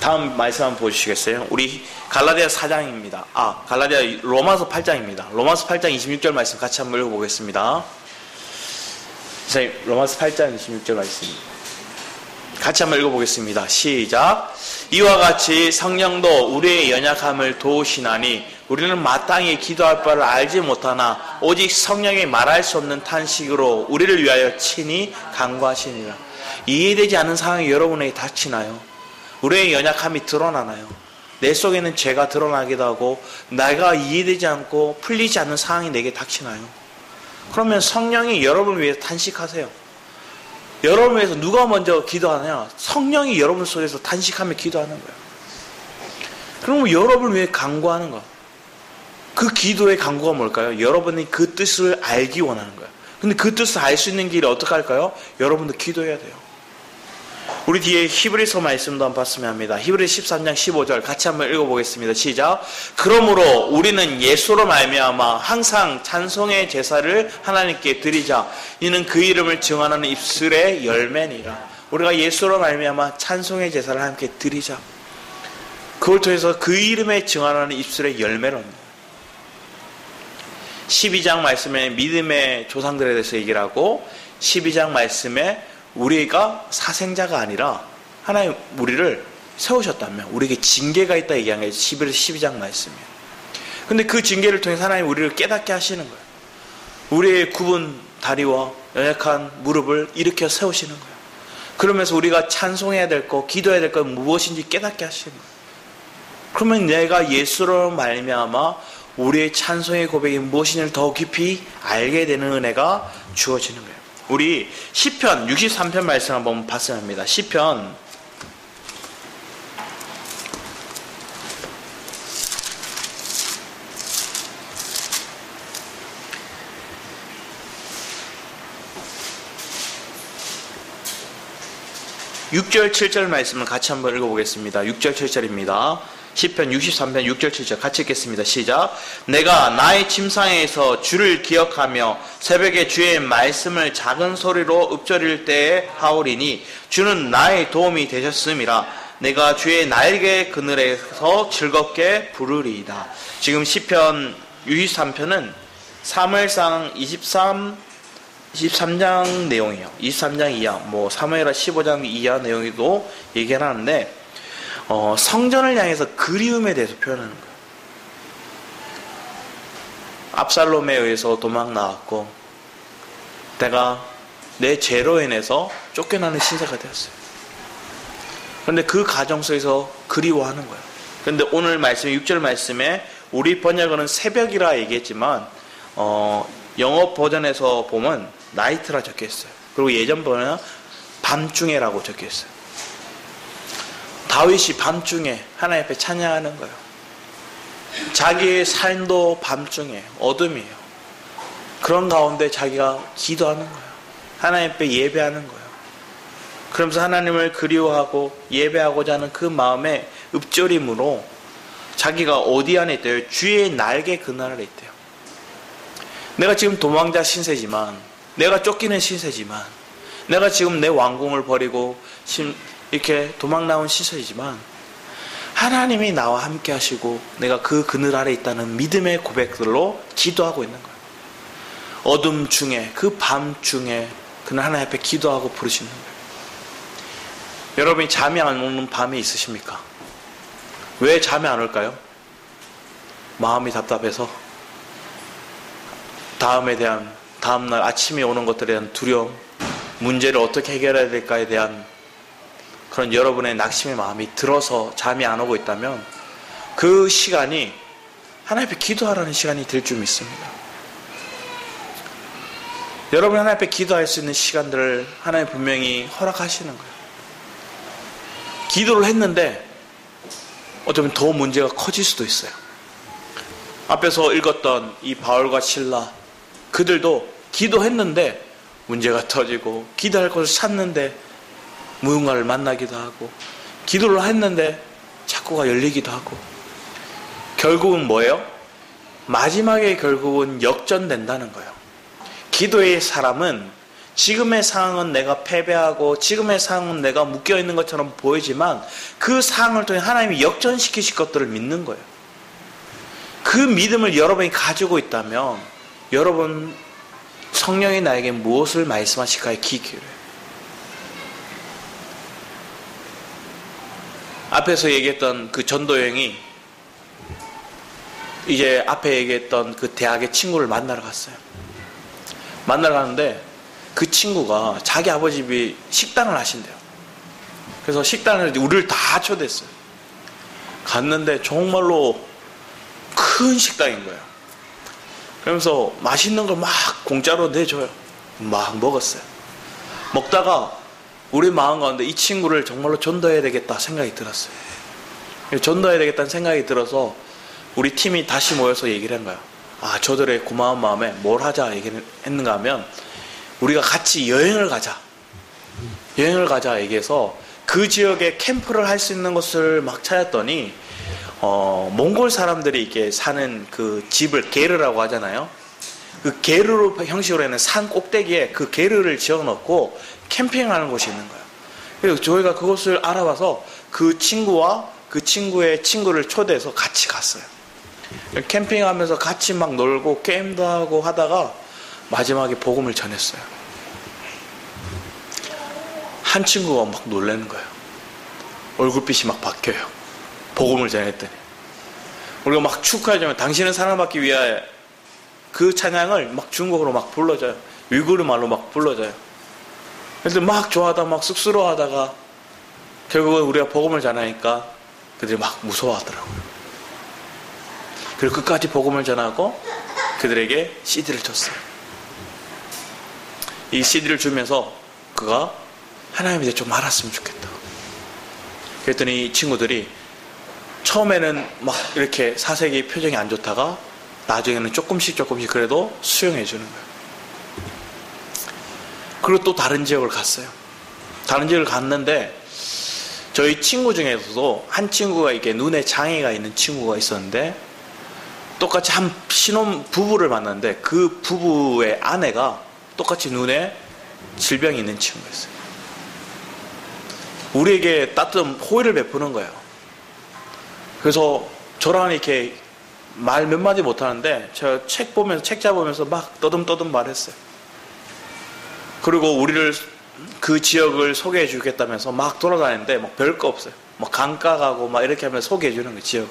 다음 말씀 한번 보여주시겠어요? 우리 갈라디아 4장입니다. 갈라디아 로마서 8장입니다. 로마서 8장 26절 말씀 같이 한번 읽어보겠습니다. 선생님, 로마서 8장 26절 말씀 같이 한번 읽어보겠습니다. 시작. 이와 같이 성령도 우리의 연약함을 도우시나니 우리는 마땅히 기도할 바를 알지 못하나 오직 성령이 말할 수 없는 탄식으로 우리를 위하여 친히 간구하시니라. 이해되지 않는 상황이 여러분에게 닥치나요? 우리의 연약함이 드러나나요? 내 속에는 죄가 드러나기도 하고 내가 이해되지 않고 풀리지 않는 상황이 내게 닥치나요? 그러면 성령이 여러분을 위해서 탄식하세요. 여러분을 위해서 누가 먼저 기도하냐? 성령이 여러분 속에서 탄식하며 기도하는 거예요. 그러면 여러분을 위해 간구하는 거예요. 그 기도의 간구가 뭘까요? 여러분이 그 뜻을 알기 원하는 거예요. 근데 그 뜻을 알 수 있는 길이 어떻게 할까요? 여러분도 기도해야 돼요. 우리 뒤에 히브리서 말씀도 한번 봤으면 합니다. 히브리서 13장 15절 같이 한번 읽어보겠습니다. 시작. 그러므로 우리는 예수로 말미암아 항상 찬송의 제사를 하나님께 드리자. 이는 그 이름을 증언하는 입술의 열매니라. 우리가 예수로 말미암아 찬송의 제사를 하나님께 드리자. 그걸 통해서 그 이름에 증언하는 입술의 열매를 얻는 12장 말씀에 믿음의 조상들에 대해서 얘기를 하고 12장 말씀에 우리가 사생자가 아니라 하나님 우리를 세우셨다면 우리에게 징계가 있다 얘기한 게 12장 말씀이에요. 근데 그 징계를 통해서 하나님 우리를 깨닫게 하시는 거예요. 우리의 굽은 다리와 연약한 무릎을 일으켜 세우시는 거예요. 그러면서 우리가 찬송해야 될 것, 기도해야 될 것 무엇인지 깨닫게 하시는 거예요. 그러면 내가 예수로 말미암아 우리의 찬송의 고백이 무엇인지를 더 깊이 알게 되는 은혜가 주어지는 거예요. 우리 시편 63편 말씀 한번 봤어야 합니다. 시편 6절 7절 말씀을 같이 한번 읽어보겠습니다. 6절 7절입니다. 시편 63편 6절 7절 같이 읽겠습니다. 시작. 내가 나의 침상에서 주를 기억하며 새벽에 주의 말씀을 작은 소리로 읊조릴 때에 하오리니 주는 나의 도움이 되셨음이라. 내가 주의 날개 그늘에서 즐겁게 부르리이다. 지금 시편 63편은 사무엘상 23장 내용이에요. 23장 이하, 사무엘하 15장 이하 내용도 얘기를 하는데 성전을 향해서 그리움에 대해서 표현하는 거예요. 압살롬에 의해서 도망 나왔고 내가 내 죄로 인해서 쫓겨나는 신세가 되었어요. 그런데 그 가정 속에서 그리워하는 거예요. 그런데 오늘 말씀 6절 말씀에 우리 번역어는 새벽이라 얘기했지만 영어 버전에서 보면 나이트라 적혀있어요. 그리고 예전 번역은 밤중에라고 적혀있어요. 다윗이 밤중에 하나님 앞에 찬양하는 거예요. 자기의 삶도 밤중에 어둠이에요. 그런 가운데 자기가 기도하는 거예요. 하나님 앞에 예배하는 거예요. 그러면서 하나님을 그리워하고 예배하고자 하는 그 마음의 읊조림으로 자기가 어디 안에 있대요? 주의 날개 그늘 아래 있대요. 내가 지금 도망자 신세지만, 내가 쫓기는 신세지만, 내가 지금 내 왕궁을 버리고 이렇게 도망 나온 시설이지만 하나님이 나와 함께 하시고 내가 그 그늘 아래 있다는 믿음의 고백들로 기도하고 있는 거예요. 어둠 중에, 그 밤 중에 그는 하나님 앞에 기도하고 부르시는 거예요. 여러분이 잠이 안 오는 밤이 있으십니까? 왜 잠이 안 올까요? 마음이 답답해서 다음날 아침에 오는 것들에 대한 두려움, 문제를 어떻게 해결해야 될까에 대한 그런 여러분의 낙심의 마음이 들어서 잠이 안 오고 있다면 그 시간이 하나님 앞에 기도하라는 시간이 될 줄 믿습니다. 여러분 하나님 앞에 기도할 수 있는 시간들을 하나님 분명히 허락하시는 거예요. 기도를 했는데 어쩌면 더 문제가 커질 수도 있어요. 앞에서 읽었던 이 바울과 실라, 그들도 기도했는데 문제가 터지고, 기도할 것을 찾는데 무언가를 만나기도 하고, 기도를 했는데 창고가 열리기도 하고, 결국은 뭐예요? 마지막에 결국은 역전된다는 거예요. 기도의 사람은 지금의 상황은 내가 패배하고 지금의 상황은 내가 묶여있는 것처럼 보이지만 그 상황을 통해 하나님이 역전시키실 것들을 믿는 거예요. 그 믿음을 여러분이 가지고 있다면 여러분 성령이 나에게 무엇을 말씀하실까에 귀 기울여요. 앞에서 얘기했던 그 전도여행이 이제 앞에 얘기했던 그 대학의 친구를 만나러 갔어요. 만나러 가는데 그 친구가 자기 아버지 집이 식단을 하신대요. 그래서 식단을 우리를 다 초대했어요. 갔는데 정말로 큰 식당인 거예요. 그러면서 맛있는 걸 막 공짜로 내줘요. 막 먹었어요. 먹다가 우리 마음 가운데 이 친구를 정말로 전도해야 되겠다 생각이 들었어요. 전도해야 되겠다는 생각이 들어서 우리 팀이 다시 모여서 얘기를 한 거예요. 아, 저들의 고마운 마음에 뭘 하자 얘기를 했는가 하면 우리가 같이 여행을 가자 얘기해서 그 지역에 캠프를 할 수 있는 곳을 막 찾았더니 몽골 사람들이 이렇게 사는 그 집을 게르라고 하잖아요. 그 게르로 형식으로 있는 산 꼭대기에 그 게르를 지어놓고 캠핑하는 곳이 있는 거예요. 그래서 저희가 그곳을 알아봐서 그 친구와 그 친구의 친구를 초대해서 같이 갔어요. 캠핑하면서 같이 막 놀고 게임도 하고 하다가 마지막에 복음을 전했어요. 한 친구가 막 놀라는 거예요. 얼굴빛이 막 바뀌어요. 복음을 전했더니. 우리가 막 축하해주면 당신은 사랑받기 위하여 그 찬양을 막 중국어로 막 불러줘요. 위구르 말로 막 불러줘요. 그래서 막 좋아하다 막 쑥스러워하다가 결국은 우리가 복음을 전하니까 그들이 막 무서워하더라고요. 그리고 끝까지 복음을 전하고 그들에게 CD를 줬어요. 이 CD를 주면서 그가 하나님에 대해 좀 알았으면 좋겠다. 그랬더니 이 친구들이 처음에는 막 이렇게 사색이 표정이 안 좋다가 나중에는 조금씩 그래도 수용해 주는 거예요. 그리고 또 다른 지역을 갔어요. 다른 지역을 갔는데 저희 친구 중에서도 한 친구가 이게 눈에 장애가 있는 친구가 있었는데 똑같이 한 신혼 부부를 만났는데 그 부부의 아내가 똑같이 눈에 질병이 있는 친구였어요. 우리에게 따뜻한 호의를 베푸는 거예요. 그래서 저랑 이렇게 말 몇 마디 못하는데 제가 책 잡으면서 막 떠듬떠듬 말했어요. 그리고 우리를 그 지역을 소개해 주겠다면서 막 돌아다니는데 막 별거 없어요. 막 강가 가고 막 이렇게 하면서 소개해 주는 그 지역을.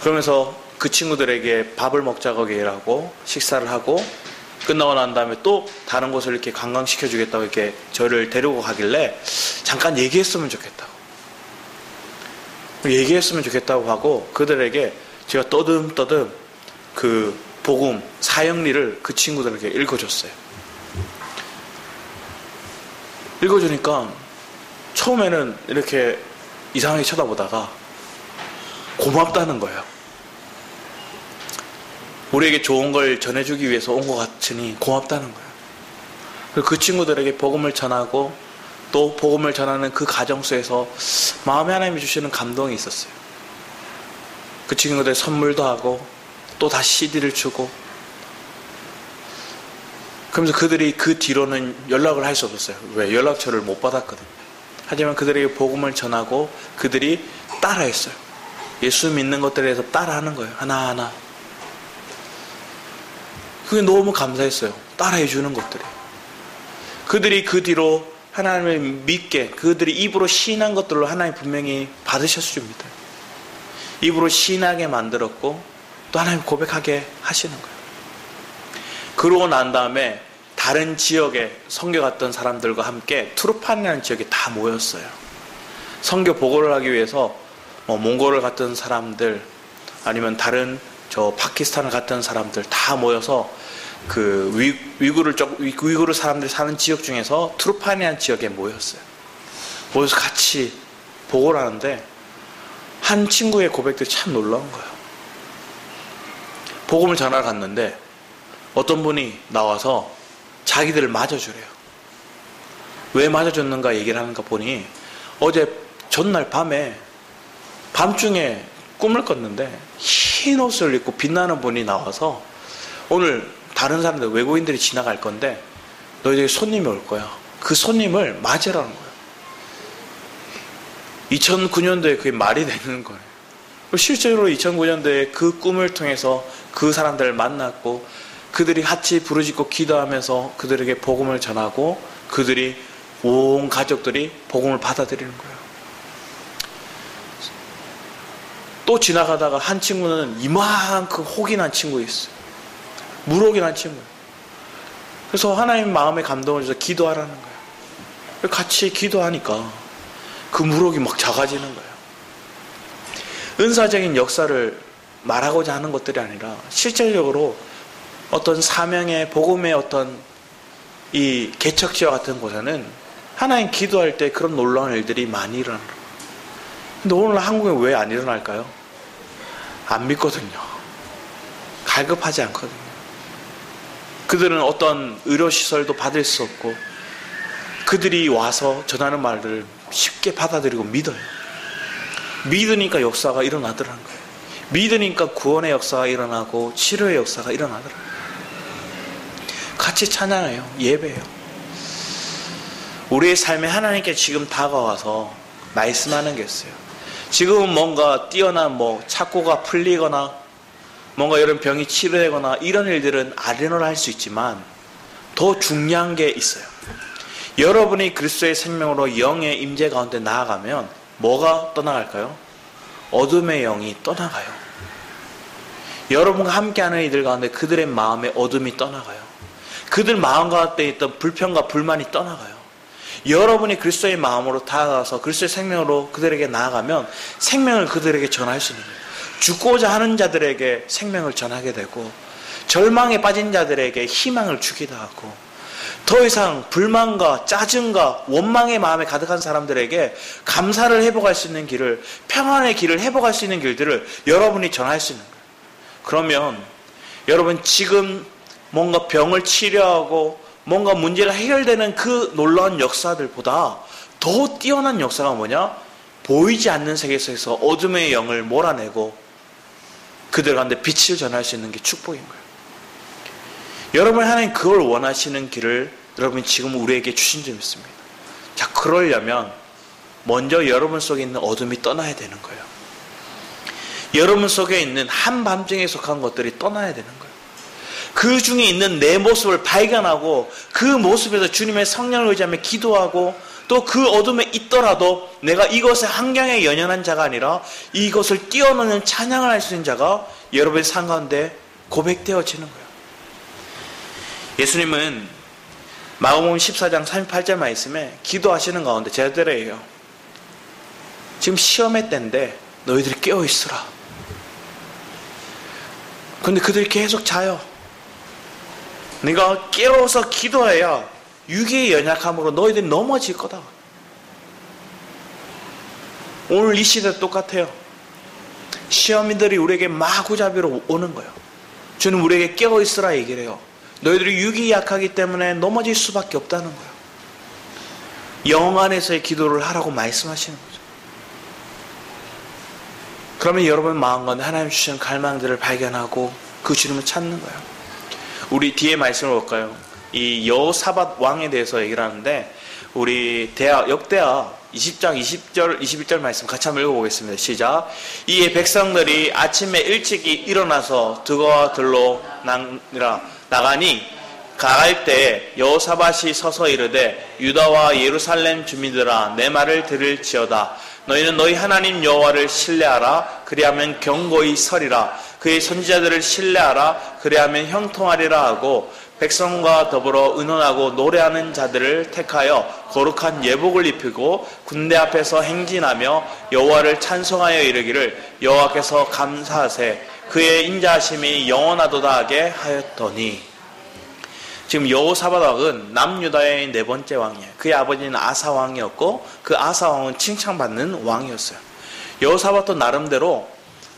그러면서 그 친구들에게 밥을 먹자고 얘기하고 식사를 하고 끝나고 난 다음에 또 다른 곳을 이렇게 관광시켜 주겠다고 이렇게 저를 데리고 가길래 잠깐 얘기했으면 좋겠다고. 얘기했으면 좋겠다고 하고 그들에게 제가 떠듬떠듬 그 복음 사형리를 그 친구들에게 읽어줬어요. 읽어주니까 처음에는 이렇게 이상하게 쳐다보다가 고맙다는 거예요. 우리에게 좋은 걸 전해주기 위해서 온 것 같으니 고맙다는 거예요. 그 친구들에게 복음을 전하고 또 복음을 전하는 그 가정 속에서 마음에 하나님이 주시는 감동이 있었어요. 그 친구들 선물도 하고 또 다시 CD를 주고 그러면서 그들이 그 뒤로는 연락을 할 수 없었어요. 왜? 연락처를 못 받았거든요. 하지만 그들에게 복음을 전하고 그들이 따라했어요. 예수 믿는 것들에 대해서 따라하는 거예요. 하나하나. 그게 너무 감사했어요. 따라해 주는 것들이. 그들이 그 뒤로 하나님을 믿게 그들이 입으로 시인한 것들로 하나님 분명히 받으셨습니다. 입으로 시인하게 만들었고 또 하나님 고백하게 하시는 거예요. 그러고 난 다음에 다른 지역에 선교 갔던 사람들과 함께 투르판이라는 지역에 다 모였어요. 선교 보고를 하기 위해서 몽골을 갔던 사람들 아니면 다른 파키스탄을 갔던 사람들 다 모여서 그 위구르 사람들이 사는 지역 중에서 투르판이라는 지역에 모였어요. 모여서 같이 보고를 하는데 한 친구의 고백들이 참 놀라운 거예요. 복음을 전하러 갔는데 어떤 분이 나와서 자기들을 맞아주래요. 왜 맞아줬는가 얘기를 하는가 보니 어제 전날 밤중에 꿈을 꿨는데 흰 옷을 입고 빛나는 분이 나와서 오늘 다른 사람들 외국인들이 지나갈 건데 너희들이 손님이 올 거야. 그 손님을 맞으라는 거예요. 2009년도에 그게 말이 되는 거예요. 실제로 2009년도에 그 꿈을 통해서 그 사람들을 만났고 그들이 같이 부르짖고 기도하면서 그들에게 복음을 전하고 그들이 온 가족들이 복음을 받아들이는 거예요. 또 지나가다가 한 친구는 이만큼 혹이 난 친구 있어요. 물혹이 난 친구. 그래서 하나님 마음에 감동을 줘서 기도하라는 거예요. 같이 기도하니까 그 물혹이 막 작아지는 거예요. 은사적인 역사를 말하고자 하는 것들이 아니라 실질적으로 어떤 사명의 복음의 어떤 이 개척지와 같은 곳에는 하나님 기도할 때 그런 놀라운 일들이 많이 일어나는 거예요. 근데 오늘 한국에 왜 안 일어날까요? 안 믿거든요. 갈급하지 않거든요. 그들은 어떤 의료시설도 받을 수 없고 그들이 와서 전하는 말을 쉽게 받아들이고 믿어요. 믿으니까 역사가 일어나더라는 거예요. 믿으니까 구원의 역사가 일어나고 치료의 역사가 일어나더라는 거예요. 같이 찬양해요. 예배해요. 우리의 삶에 하나님께 지금 다가와서 말씀하는 게 있어요. 지금은 뭔가 뛰어난 착고가 풀리거나 뭔가 이런 병이 치료되거나 이런 일들은 안 일어날 수 있지만 더 중요한 게 있어요. 여러분이 그리스도의 생명으로 영의 임재 가운데 나아가면 뭐가 떠나갈까요? 어둠의 영이 떠나가요. 여러분과 함께하는 이들 가운데 그들의 마음의 어둠이 떠나가요. 그들 마음 가운데 있던 불평과 불만이 떠나가요. 여러분이 그리스도의 마음으로 다가가서 그리스도의 생명으로 그들에게 나아가면 생명을 그들에게 전할 수 있는 거예요. 죽고자 하는 자들에게 생명을 전하게 되고 절망에 빠진 자들에게 희망을 주기도 하고 더 이상 불만과 짜증과 원망의 마음에 가득한 사람들에게 감사를 회복할 수 있는 길을, 평안의 길을 회복할 수 있는 길들을 여러분이 전할 수 있는 거예요. 그러면 여러분 지금 뭔가 병을 치료하고 뭔가 문제가 해결되는 그 놀라운 역사들보다 더 뛰어난 역사가 뭐냐? 보이지 않는 세계 속에서 어둠의 영을 몰아내고 그들 가운데 빛을 전할 수 있는 게 축복인 거예요. 여러분 하나님 그걸 원하시는 길을 여러분이 지금 우리에게 주신 줄 믿습니다. 자, 그러려면 먼저 여러분 속에 있는 어둠이 떠나야 되는 거예요. 여러분 속에 있는 한밤중에 속한 것들이 떠나야 되는 거예요. 그 중에 있는 내 모습을 발견하고 그 모습에서 주님의 성령을 의지하며 기도하고 또 그 어둠에 있더라도 내가 이것의 환경에 연연한 자가 아니라 이것을 뛰어넘는 찬양을 할 수 있는 자가 여러분의 삶 가운데 고백되어지는 거예요. 예수님은 마가복음 14장 38절 말씀에 기도하시는 가운데 제자들에게요. 지금 시험의 때인데 너희들이 깨어있으라. 근데 그들이 계속 자요. 네가 깨어서 기도해야 육의 연약함으로 너희들이 넘어질 거다. 오늘 이 시대 똑같아요. 시험인들이 우리에게 마구잡이로 오는 거예요. 주는 우리에게 깨어있으라 얘기를 해요. 너희들이 육이 약하기 때문에 넘어질 수밖에 없다는 거예요. 영 안에서의 기도를 하라고 말씀하시는 거죠. 그러면 여러분 마음 가운데 하나님 주시는 갈망들을 발견하고 그 주님을 찾는 거예요. 우리 뒤에 말씀을 볼까요? 이 여호사밧 왕에 대해서 얘기를 하는데 우리 역대하 20장 20절 21절 말씀 같이 한번 읽어보겠습니다. 시작. 이에 백성들이 아침에 일찍이 일어나서 드거와 들로 나가니 가갈 때 여호사밧이 서서 이르되 유다와 예루살렘 주민들아 내 말을 들을지어다. 너희는 너희 하나님 여호와를 신뢰하라. 그리하면 경고히 서리라. 그의 선지자들을 신뢰하라. 그리하면 형통하리라 하고 백성과 더불어 의논하고 노래하는 자들을 택하여 거룩한 예복을 입히고 군대 앞에서 행진하며 여호와를 찬송하여 이르기를 여호와께서 감사하세. 그의 인자하심이 영원하도다 하게 하였더니. 지금 여호사밧 왕은 남유다의 네 번째 왕이에요. 그의 아버지는 아사 왕이었고 그 아사 왕은 칭찬받는 왕이었어요. 여호사밧도 나름대로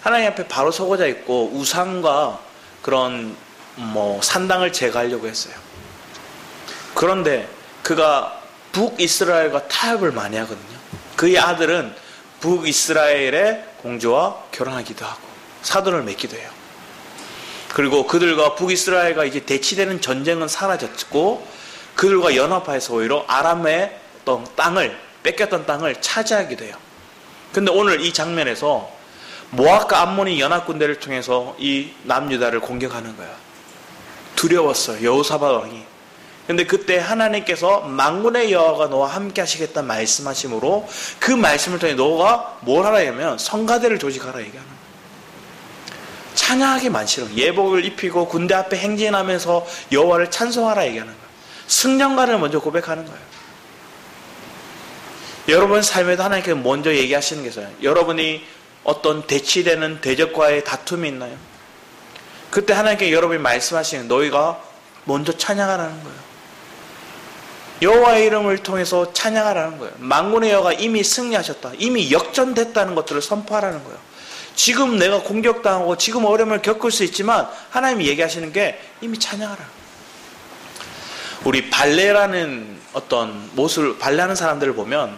하나님 앞에 바로 서고자 했고 우상과 그런 산당을 제거하려고 했어요. 그런데 그가 북이스라엘과 타협을 많이 하거든요. 그의 아들은 북이스라엘의 공주와 결혼하기도 하고 사돈을 맺기도 해요. 그리고 그들과 북이스라엘과 이제 대치되는 전쟁은 사라졌고 그들과 연합해서 오히려 아람의 어떤 뺏겼던 땅을 차지하기도 해요. 근데 오늘 이 장면에서 모압과 암몬이 연합 군대를 통해서 이 남유다를 공격하는 거예요. 두려웠어요. 여호사밧 왕이. 근데 그때 하나님께서 만군의 여호와가 너와 함께 하시겠다 말씀하심으로 그 말씀을 통해 너가 뭘 하라 하면 성가대를 조직하라 얘기하는 거예요. 찬양하기만 싫어. 예복을 입히고 군대 앞에 행진하면서 여호와를 찬송하라 얘기하는 거예요. 승전가를 먼저 고백하는 거예요. 여러분 삶에도 하나님께서 먼저 얘기하시는 게 있어요. 여러분이 어떤 대치되는 대적과의 다툼이 있나요? 그때 하나님께 여러분이 말씀하시는 너희가 먼저 찬양하라는 거예요. 여호와의 이름을 통해서 찬양하라는 거예요. 만군의 여호와가 이미 승리하셨다. 이미 역전됐다는 것들을 선포하라는 거예요. 지금 내가 공격당하고 지금 어려움을 겪을 수 있지만 하나님이 얘기하시는 게 이미 찬양하라. 우리 발레라는 어떤 모습을 발레하는 사람들을 보면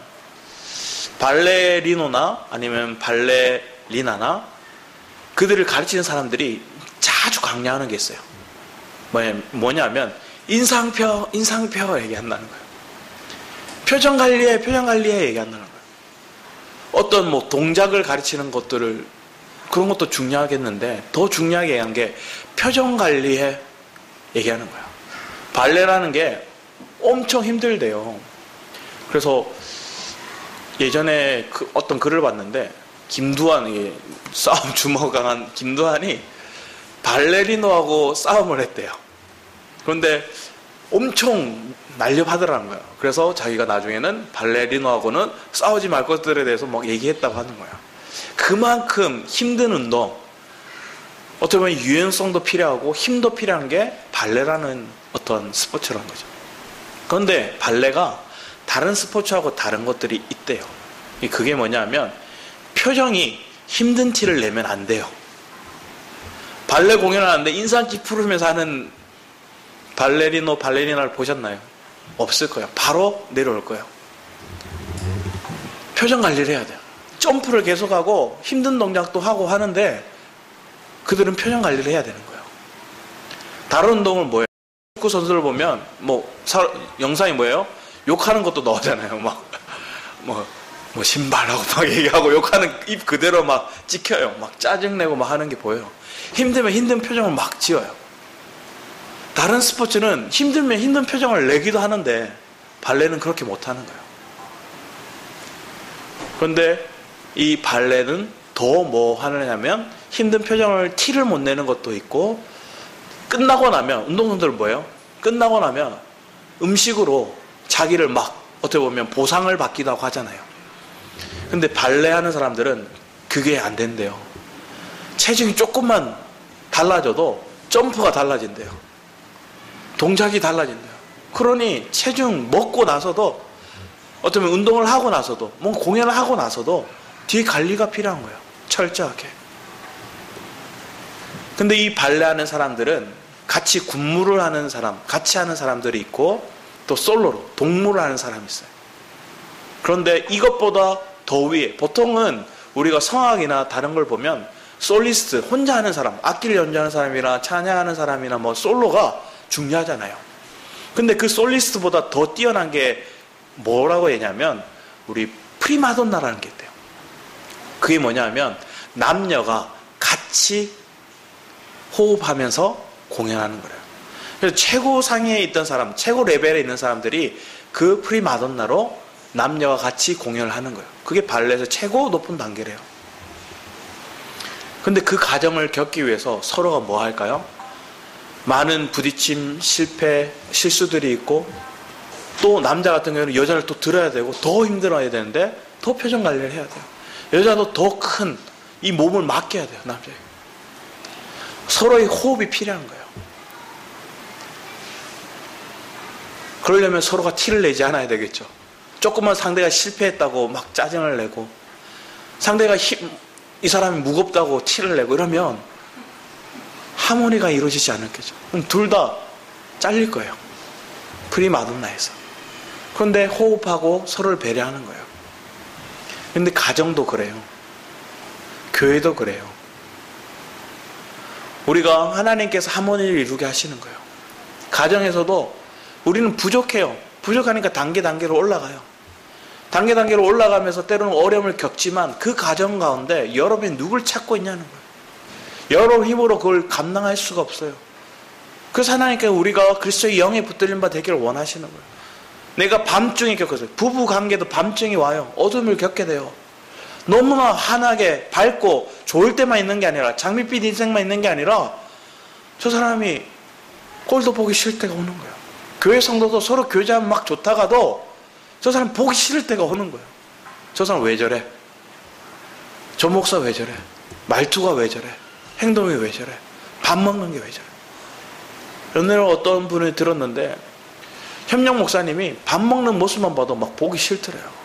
발레리노나 아니면 발레리나나 그들을 가르치는 사람들이 자주 강조하는 게 있어요. 뭐냐면 인상표 얘기한다는 거예요. 표정 관리해 얘기한다는 거예요. 어떤 동작을 가르치는 것들을 그런 것도 중요하겠는데 더 중요하게 얘기한 게 표정 관리해 얘기하는 거예요. 발레라는 게 엄청 힘들대요. 그래서 예전에 어떤 글을 봤는데 김두한, 싸움 주먹 강한 김두한이 발레리노하고 싸움을 했대요. 그런데 엄청 날렵하더라는 거예요. 그래서 자기가 나중에는 발레리노하고는 싸우지 말 것들에 대해서 막 얘기했다고 하는 거예요. 그만큼 힘든 운동, 어떻게 보면 유연성도 필요하고 힘도 필요한 게 발레라는 어떤 스포츠라는 거죠. 그런데 발레가 다른 스포츠하고 다른 것들이 있대요. 그게 뭐냐면 표정이 힘든 티를 내면 안 돼요. 발레 공연을 하는데 인상 찌푸리면서 하는 발레리나를 보셨나요? 없을 거예요. 바로 내려올 거예요. 표정 관리를 해야 돼요. 점프를 계속하고 힘든 동작도 하고 하는데 그들은 표정 관리를 해야 되는 거예요. 다른 운동은 뭐예요? 축구 선수를 보면 영상이 뭐예요? 욕하는 것도 나오잖아요. 뭐 신발하고 막 얘기하고 욕하는 입 그대로 막 찍혀요. 막 짜증내고 막 하는 게 보여요. 힘들면 힘든 표정을 막 지어요. 다른 스포츠는 힘들면 힘든 표정을 내기도 하는데 발레는 그렇게 못하는 거예요. 그런데 이 발레는 더 뭐 하느냐면 힘든 표정을 티를 못 내는 것도 있고 끝나고 나면 운동선수들은 뭐예요? 끝나고 나면 음식으로 자기를 막 어떻게 보면 보상을 받기도 하고 하잖아요. 근데 발레 하는 사람들은 그게 안 된대요. 체중이 조금만 달라져도 점프가 달라진대요. 동작이 달라진대요. 그러니 체중 먹고 나서도 어쩌면 운동을 하고 나서도 뭔가 공연을 하고 나서도 뒤에 관리가 필요한 거예요. 철저하게. 근데 이 발레 하는 사람들은 같이 군무를 하는 사람, 같이 하는 사람들이 있고 또 솔로로 동무를 하는 사람이 있어요. 그런데 이것보다 더 위에 보통은 우리가 성악이나 다른 걸 보면 솔리스트, 혼자 하는 사람, 악기를 연주하는 사람이나 찬양하는 사람이나 솔로가 중요하잖아요. 근데 그 솔리스트보다 더 뛰어난 게 뭐라고 했냐면 우리 프리마돈나라는 게 있대요. 그게 뭐냐면 남녀가 같이 호흡하면서 공연하는 거예요. 그래서 최고 상위에 있던 사람, 최고 레벨에 있는 사람들이 그 프리마돈나로 남녀가 같이 공연을 하는 거예요. 그게 발레에서 최고 높은 단계래요. 근데 그 과정을 겪기 위해서 서로가 뭐 할까요? 많은 부딪힘, 실패, 실수들이 있고, 또 남자 같은 경우는 여자를 또 들어야 되고 더 힘들어야 되는데 더 표정 관리를 해야 돼요. 여자도 더 큰 이 몸을 맡겨야 돼요. 남자에게. 서로의 호흡이 필요한 거예요. 그러려면 서로가 티를 내지 않아야 되겠죠. 조금만 상대가 실패했다고 막 짜증을 내고, 상대가 이 사람이 무겁다고 티를 내고 이러면 하모니가 이루어지지 않았겠죠. 그럼 둘 다 잘릴 거예요. 프리마돈나에서. 그런데 호흡하고 서로를 배려하는 거예요. 그런데 가정도 그래요. 교회도 그래요. 우리가 하나님께서 하모니를 이루게 하시는 거예요. 가정에서도 우리는 부족해요. 부족하니까 단계로 올라가요. 단계로 올라가면서 때로는 어려움을 겪지만 그 가정 가운데 여러분이 누굴 찾고 있냐는 거예요. 여러분 힘으로 그걸 감당할 수가 없어요. 그래서 하나님께서 우리가 그리스도의 영에 붙들린 바 되기를 원하시는 거예요. 내가 밤중에 겪었어요. 부부 관계도 밤중에 와요. 어둠을 겪게 돼요. 너무나 환하게 밝고 좋을 때만 있는 게 아니라, 장밋빛 인생만 있는 게 아니라 저 사람이 꼴도 보기 싫을 때가 오는 거예요. 교회 성도도 서로 교제하면 막 좋다가도 저 사람 보기 싫을 때가 오는 거예요. 저 사람 왜 저래? 저 목사 왜 저래? 말투가 왜 저래? 행동이 왜 저래? 밥 먹는 게 왜 저래? 오늘 어떤 분이 들었는데 협력 목사님이 밥 먹는 모습만 봐도 막 보기 싫더래요.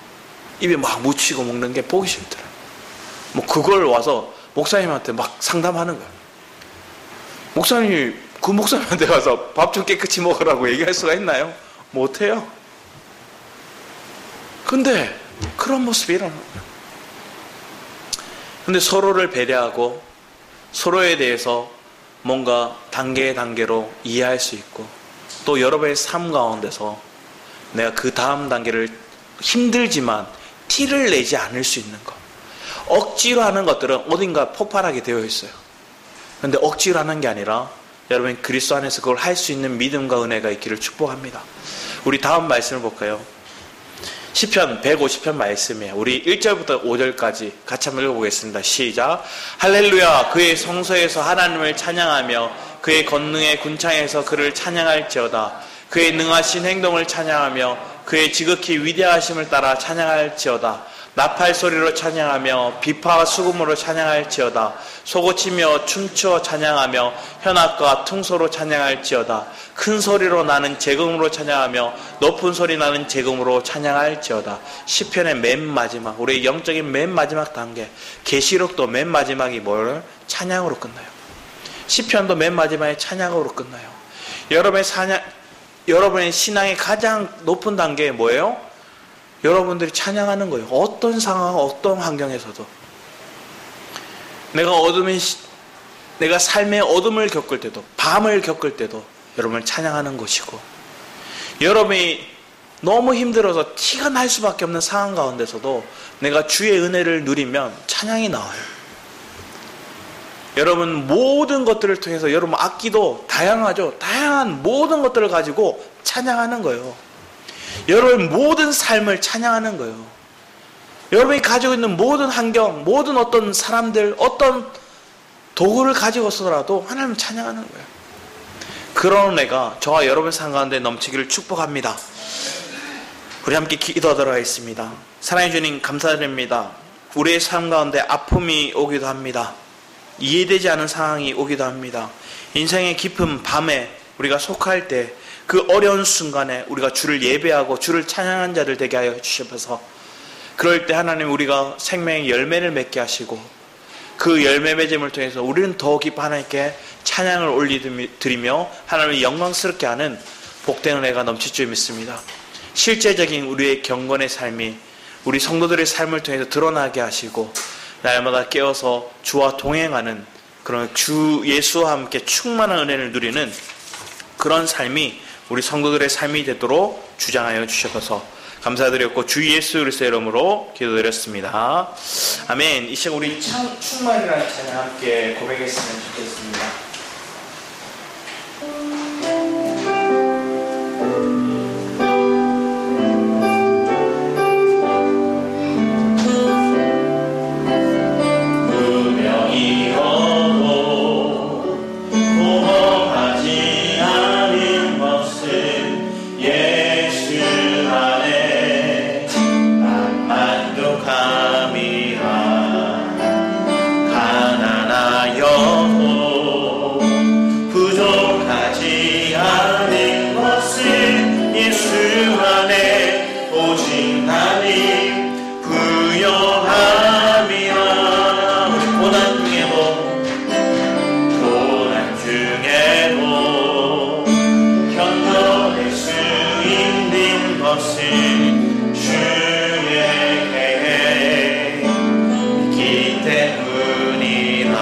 입에 막 묻히고 먹는 게 보기 싫더래요. 뭐 그걸 와서 목사님한테 막 상담하는 거예요. 목사님이 그 목사님한테 가서 밥 좀 깨끗이 먹으라고 얘기할 수가 있나요? 못해요. 근데 그런 모습이 일어나는 거예요. 근데 서로를 배려하고 서로에 대해서 뭔가 단계로 이해할 수 있고, 또 여러분의 삶 가운데서 내가 그 다음 단계를 힘들지만 티를 내지 않을 수 있는 것. 억지로 하는 것들은 어딘가 폭발하게 되어 있어요. 그런데 억지로 하는 게 아니라 여러분 그리스도 안에서 그걸 할 수 있는 믿음과 은혜가 있기를 축복합니다. 우리 다음 말씀을 볼까요? 시편 150편 말씀이에요. 우리 1절부터 5절까지 같이 한번 읽어보겠습니다. 시작. 할렐루야. 그의 성소에서 하나님을 찬양하며 그의 권능의 군창에서 그를 찬양할지어다. 그의 능하신 행동을 찬양하며 그의 지극히 위대하심을 따라 찬양할지어다. 나팔 소리로 찬양하며 비파와 수금으로 찬양할지어다. 소고치며 춤추어 찬양하며 현악과 퉁소로 찬양할지어다. 큰 소리로 나는 재금으로 찬양하며 높은 소리 나는 재금으로 찬양할지어다. 시편의 맨 마지막, 우리의 영적인 맨 마지막 단계, 계시록도 맨 마지막이 뭐를? 찬양으로 끝나요. 시편도 맨 마지막에 찬양으로 끝나요. 여러분의 신앙의 가장 높은 단계에 뭐예요? 여러분들이 찬양하는 거예요. 어떤 상황, 어떤 환경에서도. 내가 삶의 어둠을 겪을 때도, 밤을 겪을 때도 여러분을 찬양하는 것이고, 여러분이 너무 힘들어서 티가 날 수밖에 없는 상황 가운데서도 내가 주의 은혜를 누리면 찬양이 나와요. 여러분 모든 것들을 통해서 여러분 악기도 다양하죠. 다양한 모든 것들을 가지고 찬양하는 거예요. 여러분 모든 삶을 찬양하는 거예요. 여러분이 가지고 있는 모든 환경, 모든 어떤 사람들, 어떤 도구를 가지고 있어라도 하나님을 찬양하는 거예요. 그런 은혜가 저와 여러분 삶 가운데 넘치기를 축복합니다. 우리 함께 기도하도록 하겠습니다. 사랑해 주님 감사드립니다. 우리의 삶 가운데 아픔이 오기도 합니다. 이해되지 않은 상황이 오기도 합니다. 인생의 깊은 밤에 우리가 속할 때 그 어려운 순간에 우리가 주를 예배하고 주를 찬양한 자들 되게 하여 주셔서, 그럴 때 하나님 우리가 생명의 열매를 맺게 하시고 그 열매 맺음을 통해서 우리는 더 깊이 하나님께 찬양을 올려드리며 하나님을 영광스럽게 하는 복된 은혜가 넘칠 줄 믿습니다. 실제적인 우리의 경건의 삶이 우리 성도들의 삶을 통해서 드러나게 하시고 날마다 깨어서 주와 동행하는 그런 주 예수와 함께 충만한 은혜를 누리는 그런 삶이 우리 성도들의 삶이 되도록 주장하여 주셔서 감사드렸고 주 예수 그리스도의 이름으로 기도드렸습니다. 아멘. 이 시간 우리 충만이라는 찬양 함께 고백했으면 좋겠습니다. 것을 주의 믿기 때문이라.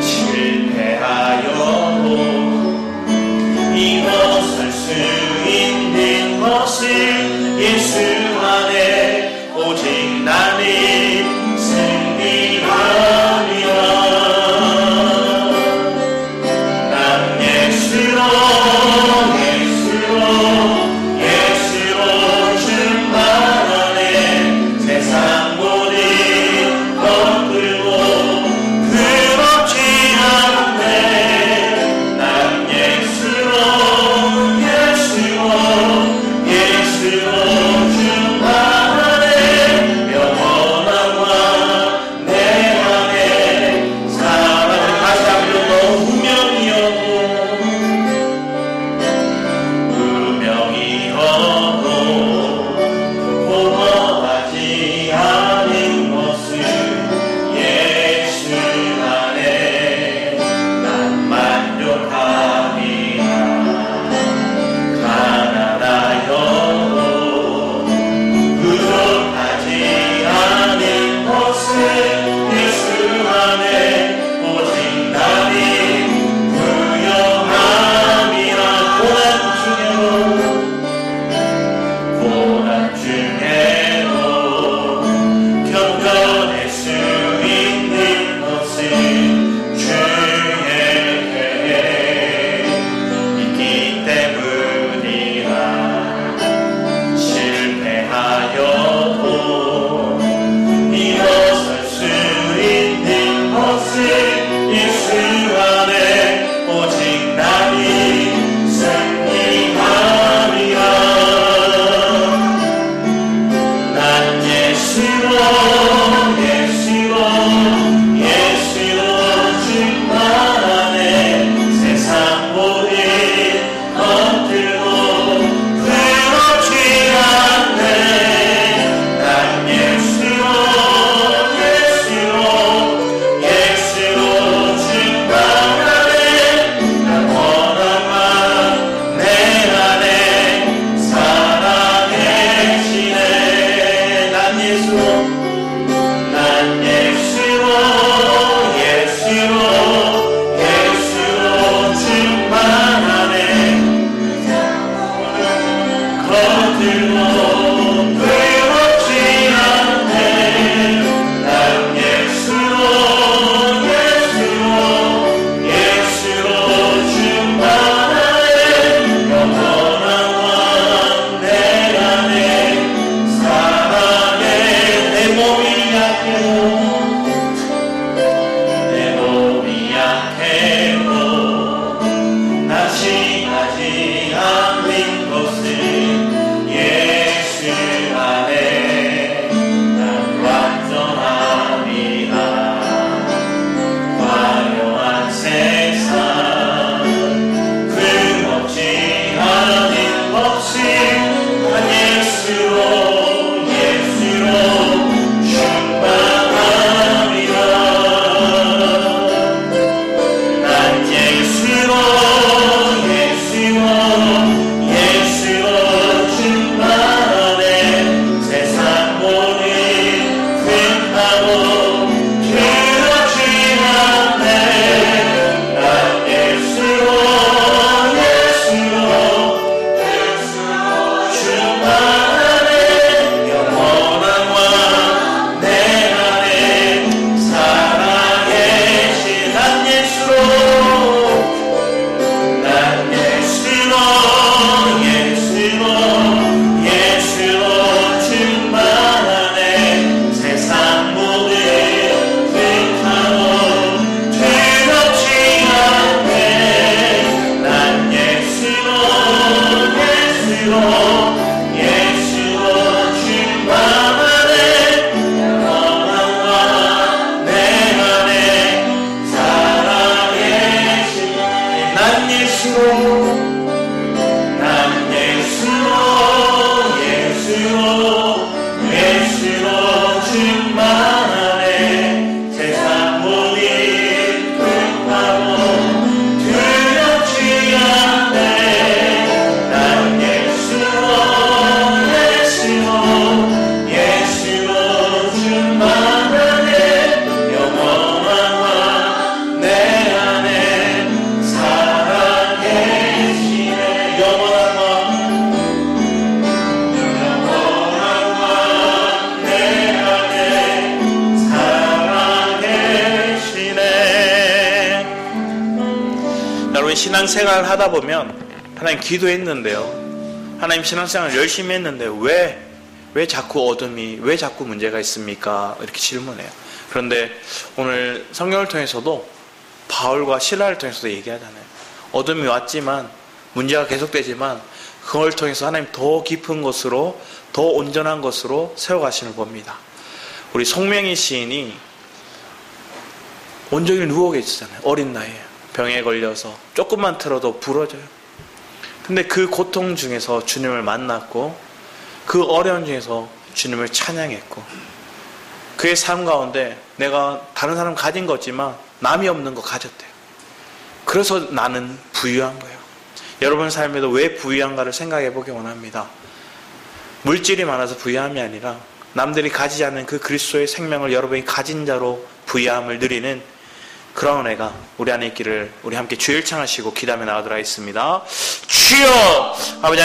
실패하여도 일어설 수 있는 것은 예수 안에 오직 나는 승리하리라. 난 예수로 충만하네. 세상 모든 것들고 그렇지 않네. 난 예수로 충만하네. 신앙생활을 하다 보면 하나님 기도했는데요, 하나님 신앙생활 열심히 했는데 왜 자꾸 어둠이, 왜 자꾸 문제가 있습니까? 이렇게 질문해요. 그런데 오늘 성경을 통해서도 바울과 실라를 통해서도 얘기하잖아요. 어둠이 왔지만, 문제가 계속되지만 그걸 통해서 하나님 더 깊은 것으로, 더 온전한 것으로 세워가시는 봅니다. 우리 송명희 시인이 온종일 누워 계시잖아요. 어린 나이에 병에 걸려서 조금만 틀어도 부러져요. 근데 그 고통 중에서 주님을 만났고, 그 어려움 중에서 주님을 찬양했고, 그의 삶 가운데 내가 다른 사람 가진 거지만 남이 없는 거 가졌대요. 그래서 나는 부유한 거예요. 여러분 삶에도 왜 부유한가를 생각해 보기 원합니다. 물질이 많아서 부유함이 아니라 남들이 가지지 않는 그 그리스도의 생명을 여러분이 가진 자로 부유함을 누리는 그런 은혜가 우리 안에 있기를 우리 함께 주일 창하시고 기도하며 나가도록 하겠습니다. 주여! 아버지